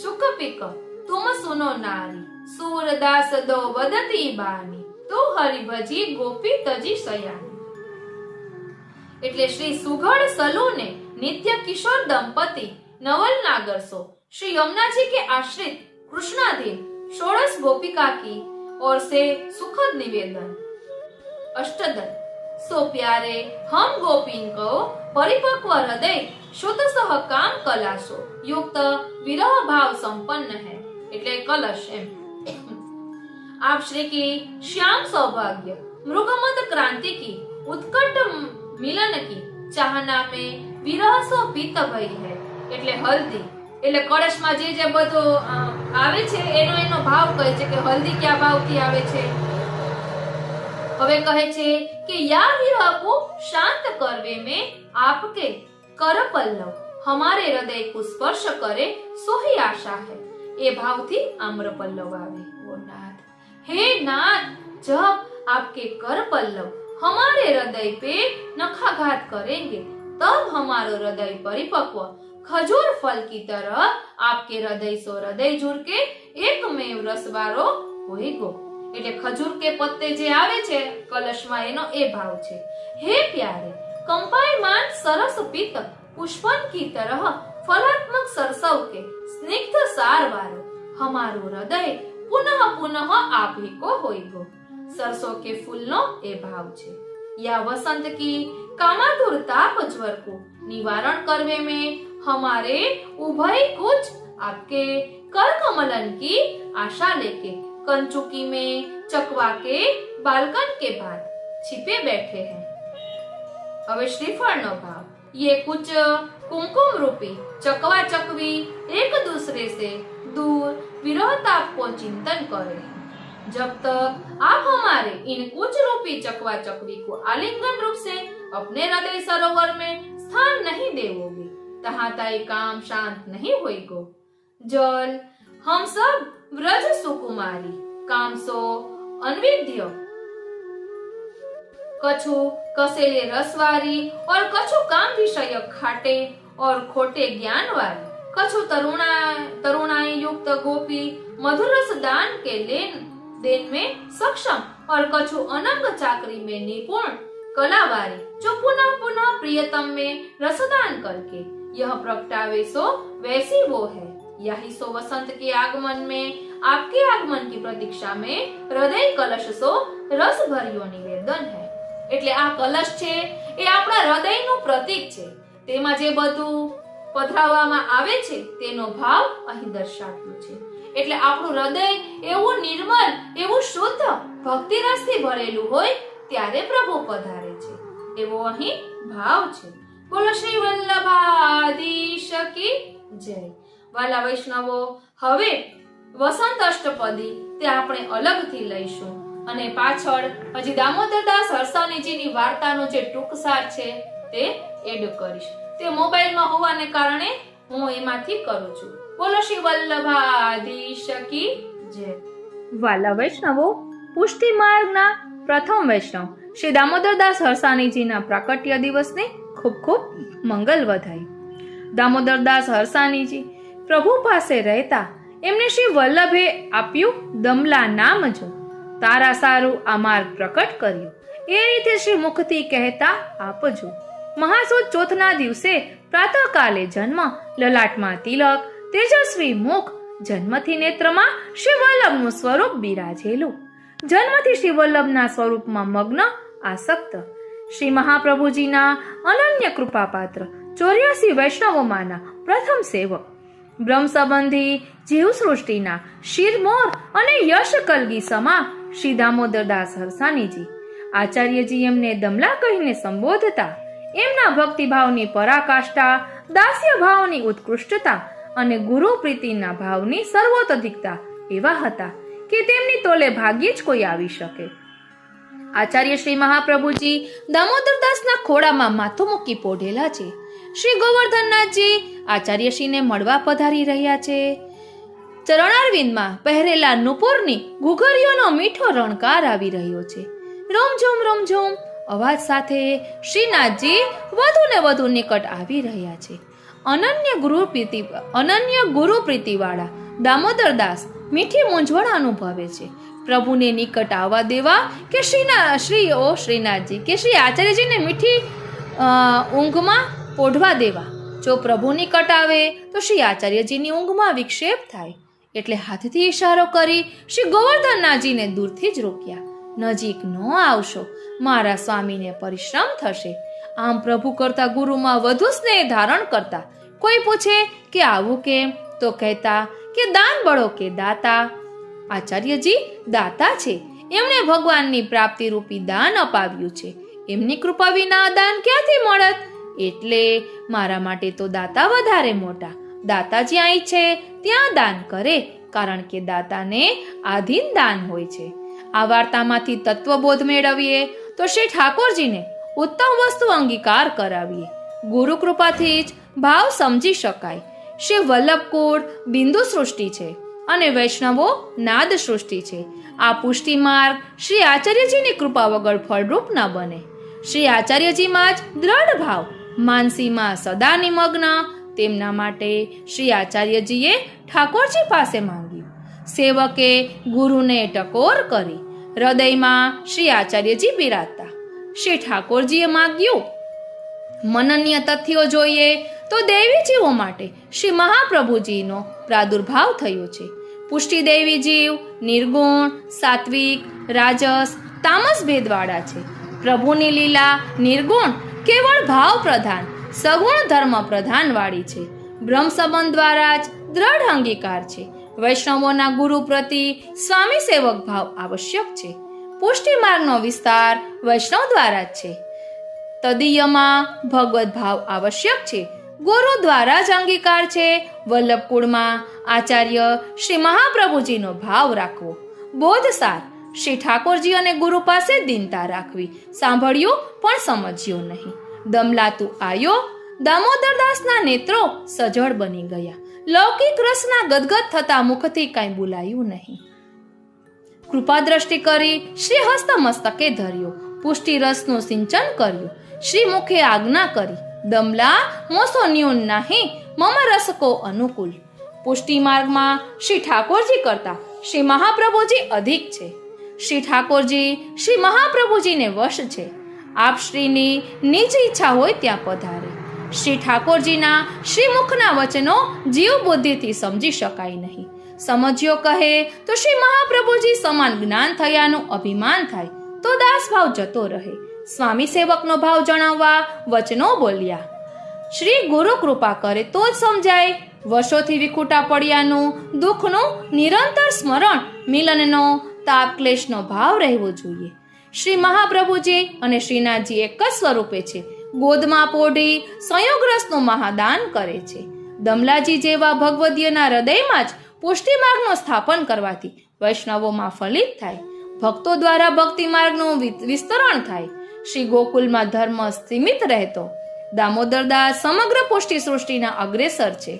सुख पिक तुम सुनो नारी, सूरदास दो वदती बानी, तू हरिभजी गोपी तजी सयानी. એટલે શ્રી સુઘડ સલૂને नित्य किशोर दंपति नवल नागरसो श्री यमुना जी के आश्रित कृष्णाधीन 16 गोपिका की ओर से सुखद निवेदन. अष्टदल सो प्यारे हम गोपीन को परिपक्व हृदय शुद्ध सह काम कलाशो युक्त विरह भाव संपन्न है. એટલે કલશ એમ. आप श्री की श्याम सौभाग्य मृगमद क्रांति की उत्कट मिलन की चाहना में विरह सो पीत भई है. એટલે હલ્દી એટલે કળશમાં જે બધું આવે છે એનો ભાવ કહે છે કે હલ્દી ક્યાં ભાવથી આવે છે. હવે કહે છે કે या विरह को शांत करवे में आपके कर पल्लव हमारे हृदय को स्पर्श करे सो ही आशा है. એ ભાવથી આમ્ર પલ્લવ આવે. ઓ નાથ, हे नाथ, जब आपके कर पल्लव हमारे हृदय पे नखाघात करेंगे तब हमारा हृदय परिपक्व खजूर फल की तरह आपके हृदय सो हृदय जुड़ के एकमेव रसवारो होएगो. એટલે ખજૂર કે પત્તે જે આવે છે કલશમાં એનો એ ભાવ છે. હે પ્યારે, કંપાયમાન સરસ પિત્ત પુષ્પન की तरह फलात्मक सरसव के स्निग्ध सार वारो हमारो हृदय पुनः पुनः आप ही को होएगो. सरसों के फूलनो ए भाव छे. या वसंत की कामातुर ताप ज्वर को निवारण करने में हमारे उभय कुछ आपके कर कमलन की आशा लेके कंचुकी में चकवा के बालकन के बाद छिपे बैठे हैं. હવે શ્રીફળનો ભાવ, ये कुछ कुमकुम रूपी चकवा चकवी एक दूसरे से दूर विरोधताप को चिंतन करें। जब तक आप हमारे इन कुछ रूपी चकवा चकवी को आलिंगन रूप से अपने हृदय सरोवर में स्थान नहीं देवोगे, तहाँ ताई काम शांत नहीं होएगो। जल हम सब व्रज सुकुमारी काम सो अनविद्य, कछु कसेले रसवारी और कछु काम विषय खाटे और खोटे ज्ञान वाली, कछु तरुणाई युक्त गोपी मधुर रस दान के लेन देन में सक्षम और कछु अनंग चाकरी में निपुण कलावारी, जो पुनः पुनः प्रियतम में रसदान करके यह प्रगटावे सो वैसी वो है। यही सो वसंत के आगमन में आपके आगमन की प्रतीक्षा में हृदय कलश सो रस भर्यो निवेदन है। એટલે આ કલશ છે એ આપણા હૃદયનું પ્રતીક છે, તેમાં જે બધું પધરાવવામાં આવે છે તેનો ભાવ અહીં દર્શાવ્યો છે। એટલે આપણું હૃદય એવું નિર્મલ, એવું શુદ્ધ ભક્તિ રસથી ભરેલું હોય ત્યારે પ્રભુ પધારે છે, એવો અહીં ભાવ છે। બોલો શ્રી વલ્લભાધીશ કી જય। વાલા વૈષ્ણવો, હવે વસંત અષ્ટપદી તે આપણે અલગથી લઈશું અને પાછળ હજી દામોદરદાસ હરસાણીજીની વાર્તાનો જે ટૂંકસાર છે તે એડ કરીશ। તે મોબાઈલમાં હોવાને કારણે હું એમાંથી કરું છું। બોલો શ્રી વલ્લભાધીશ કી જય। વાલા વૈષ્ણવો, પુષ્ટિ માર્ગના પ્રથમ વૈષ્ણવ શ્રી દામોદરદાસ હરસાણીજીના પ્રાકટ્ય દિવસને ખૂબ ખૂબ મંગલ વધાય। દામોદરદાસ હરસાણીજી પ્રભુ પાસે રહેતા એમને શ્રી વલ્લભે આપ્યું દમલા નામ જો, તારા સારું આ માર્ગ પ્રકટ કર્યો, એ રીતે શ્રી મુખથી કહેતા આપજો। મહાસુદ ચોથના દિવસે પ્રાતઃકાલે જન્મ, લલાટમાં તિલક, તેજસ્વી મુખ, જન્મથી નેત્રમાં શ્રી વલ્લભનું સ્વરૂપ બિરાજેલું, જન્મથી શ્રી વલ્લભના સ્વરૂપમાં મગ્ન આસક્ત, શ્રી મહાપ્રભુજીના અનન્ય કૃપાપાત્ર 84 વૈષ્ણવોમાંના પ્રથમ સેવક, બ્રહ્મ સંબંધી જીવ સૃષ્ટિના શિરમોર અને યશ કલગી સમા શ્રી દામોદરદાસ હરસાણીજી, આચાર્યજી એમને દમલા કહીને સંબોધતા, એમના ભક્તિભાવની પરાકાષ્ઠા, દાસ્ય ભાવની ઉત્કૃષ્ટતા અને ગુરુ પ્રીતિના ભાવની સર્વોતધિકતા એવા હતા કે તેમની તોલે ભાગ્યે જ કોઈ આવી શકે। આચાર્ય શ્રી મહાપ્રભુજી દામોદરદાસના ખોળામાં માથું મૂકી પોઢેલા છે। શ્રી ગોવર્ધનનાથજી આચાર્યશ્રીને મળવા પધારી રહ્યા છે। ચરણારવિંદમાં પહેરેલા નુપુરની ઘુઘરીઓનો મીઠો રણકાર આવી રહ્યો છે। રમઝમ રમઝમ અવાજ સાથે શ્રીનાથજી વધુ ને વધુ નિકટ આવી રહ્યા છે। અનન્ય ગુરુ પ્રીતિવાળા દામોદરદાસ મીઠી મૂંઝવણ અનુભવે છે। પ્રભુને નિકટ આવવા દેવા કે શ્રીનાથજી કે શ્રી આચાર્યજીને મીઠી ઊંઘમાં પોઢવા દેવા। જો પ્રભુ નિકટ આવે તો શ્રી આચાર્યજીની ઊંઘમાં વિક્ષેપ થાય, એટલે હાથથી ઈશારો કરી શ્રી ગોવર્ધનનાથજીને દૂરથી જ રોક્યા। નજીક ન આવશો, મારા સ્વામીને પરિશ્રમ થશે। આમ પ્રભુ કરતા ગુરુમાં વધુ સ્નેહ ધારણ કરતા। કોઈ પૂછે કે આવું કેમ, તો કહેતા કે દાન બળો કે દાતા। આચાર્યજી દાતા છે, એમણે ભગવાનની પ્રાપ્તિ રૂપી દાન અપાવ્યું છે, એમની કૃપા વિના આ દાન ક્યાંથી મળત? એટલે મારા માટે તો દાતા વધારે મોટા। દાતા જ્યાં ઈચ્છે ત્યાં દાન કરે, કારણ કે દાતાને આધીન દાન હોય છે। આ વાર્તામાંથી તત્વબોધ મેળવીએ તો શ્રી ઠાકોરજીને ઉત્તમ વસ્તુ અંગીકાર કરાવીએ। ગુરુ કૃપાથી જ ભાવ સમજી શકાય। શ્રી વલ્લભકુળ બિંદુ સૃષ્ટિ છે અને વૈષ્ણવો નાદ સૃષ્ટિ છે। આ પુષ્ટિ માર્ગ શ્રી આચાર્યજીની કૃપા વગર ફળરૂપ ન બને। શ્રી આચાર્યજીમાં જ દ્રઢ ભાવ, માનસીમાં સદા નિમગ્ન, તેમના માટે શ્રી આચાર્યજીએ ઠાકોરજી પાસે માંગ્યું। સેવકે ગુરુને ટકોર કરી, હૃદયમાં શ્રી આચાર્યજી બિરાજતા। શ્રી ઠાકોરજીએ માંગ્યું। મનનીય તથ્યો જોઈએ તો દેવી જીવો માટે શ્રી મહાપ્રભુજીનો પ્રાદુર્ભાવ થયો છે। પુષ્ટિ દેવી જીવ નિર્ગુણ, સાત્વિક, રાજસ, તામસ ભેદવાળા છે। પ્રભુની લીલા નિર્ગુણ, કેવળ ભાવ પ્રધાન, સગુણ ધર્મ પ્રધાન વાળી છે। બ્રહ્મ સંબંધ દ્વારા જ દ્રઢ અંગીકાર છે। વૈષ્ણવોના ગુરુ પ્રતિ સ્વામી સેવક ભાવ આવશ્યક છે। પુષ્ટિ માર્ગનો વિસ્તાર વૈષ્ણવ દ્વારા જ છે। તદીયમાં ભગવત ભાવ આવશ્યક છે. ગુરુ દ્વારા જ અંગીકાર છે. વલ્લભકુળમાં આચાર્ય શ્રી મહાપ્રભુજીનો ભાવ રાખવો. બોધસાર શ્રી ઠાકોરજી અને ગુરુ પાસે દીનતા રાખવી. સાંભળ્યું પણ સમજ્યું નહીં. દમલાતું આયો. દામોદરદાસના નેત્રો સજળ બની ગયા. લૌકિક રસના ગદગદ થતા મુખથી કાંઈ બોલાયું નહીં. કૃપા દ્રષ્ટિ કરી શ્રી હસ્ત મસ્તકે ધર્યો. પુષ્ટિ રસનું સિંચન કર્યું. શ્રી મુખે આજ્ઞા કરી, દમલા મોસો ન્યૂન નહીં, મમ રસકો અનુકૂળ. પુષ્ટિ માર્ગમાં શ્રી ઠાકોરજી કરતા શ્રી મહાપ્રભુજી અધિક છે. શ્રી ઠાકોરજી શ્રી મહાપ્રભુજીને વશ છે. આપ શ્રીની નિજ ઈચ્છા હોય ત્યાં પધારે. શ્રી ઠાકોરજીના શ્રી મુખના વચનો જીવ બુદ્ધિથી સમજી શકાય નહીં. સમજ્યો કહે તો શ્રી મહાપ્રભુજી સમાન જ્ઞાન થયાનું અભિમાન થાય તો દાસ ભાવ જતો રહે. સ્વામી સેવકનો ભાવ જણાવવા વચનો બોલ્યા. શ્રી ગુરુ કૃપા કરે તો જ સમજાય. વર્ષોથી વિખૂટા પડ્યાનું દુઃખનું નિરંતર સ્મરણ, મિલનનો તાપ ક્લેશનો ભાવ રહેવો જોઈએ. શ્રી મહાપ્રભુજી અને શ્રીનાથજી એક જ સ્વરૂપે છે. ગોદમાં પોઢી સંયોગરસનું મહાદાન કરે છે. દમલાજી જેવા ભગવદીયના હૃદયમાં જ પુષ્ટિ માર્ગનું સ્થાપન કરવાથી વૈષ્ણવોમાં ફલિત થાય. ભક્તો દ્વારા ભક્તિ માર્ગનું વિસ્તરણ થાય. શ્રી ગોકુલમાં ધર્મ સીમિત રહેતો. દામોદરદાસ સમગ્ર પુષ્ટિ સૃષ્ટિના અગ્રેસર છે.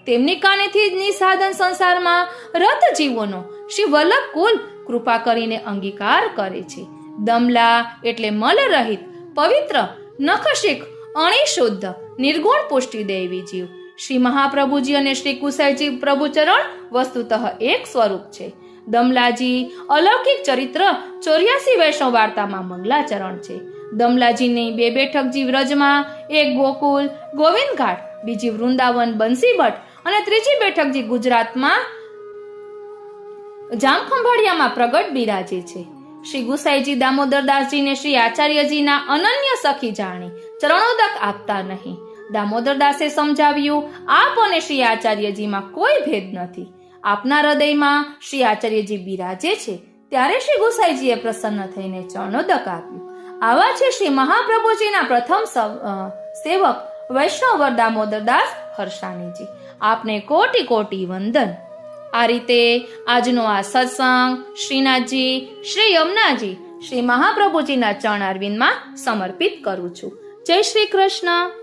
તેમની કાનેથી જ નિસાધન સંસારમાં રત જીવોનો શ્રી વલ્લભકુલ કૃપા કરીને અંગીકાર કરે છે. દમલા એટલે મલ રહિત, પવિત્ર, નખશિખ, અણિશુદ્ધ, નિર્ગુણ પુષ્ટિ દેવી જીવ. શ્રી મહાપ્રભુજી અને શ્રી કુસાઈજી પ્રભુચરણ વસ્તુતઃ એક સ્વરૂપ છે. દમલાજી અલૌકિક ચરિત્ર 84 વૈષ્ણવ વાર્તામાં મંગલાચરણ છે. દમલાજીની 2 બેઠક જીવ વ્રજમાં, એક ગોકુલ ગોવિંદ ઘાટ, બીજી વૃંદાવન બંસીભટ્ટ અને ત્રીજી બેઠકજી ગુજરાતમાં જામખંભાળિયામાં પ્રગટ બિરાજે છે. શ્રી ગુસાઈજી દામોદરદાસજીને શ્રી આચાર્યજીના અનન્ય સખી જાણી ચરણોદક આપતા નહીં. દામોદરદાસે સમજાવ્યું, આપ અને શ્રી આચાર્યજીમાં કોઈ ભેદ નથી. આપના હૃદયમાં શ્રી આચાર્યજી બિરાજે છે. ત્યારે શ્રી ગુસાઈજીએ પ્રસન્ન થઈને ચરણોદક આપ્યું. આવા છે શ્રી મહાપ્રભુજીના પ્રથમ સેવક વૈષ્ણવ દામોદરદાસ હર્ષાણીજી. આપને કોટી કોટી વંદન. આ રીતે આજનો આ સત્સંગ શ્રીનાથજી, શ્રી યમુનાજી, શ્રી મહાપ્રભુજીના ચરણ અરવિંદમાં સમર્પિત કરું છું. જય શ્રી કૃષ્ણ.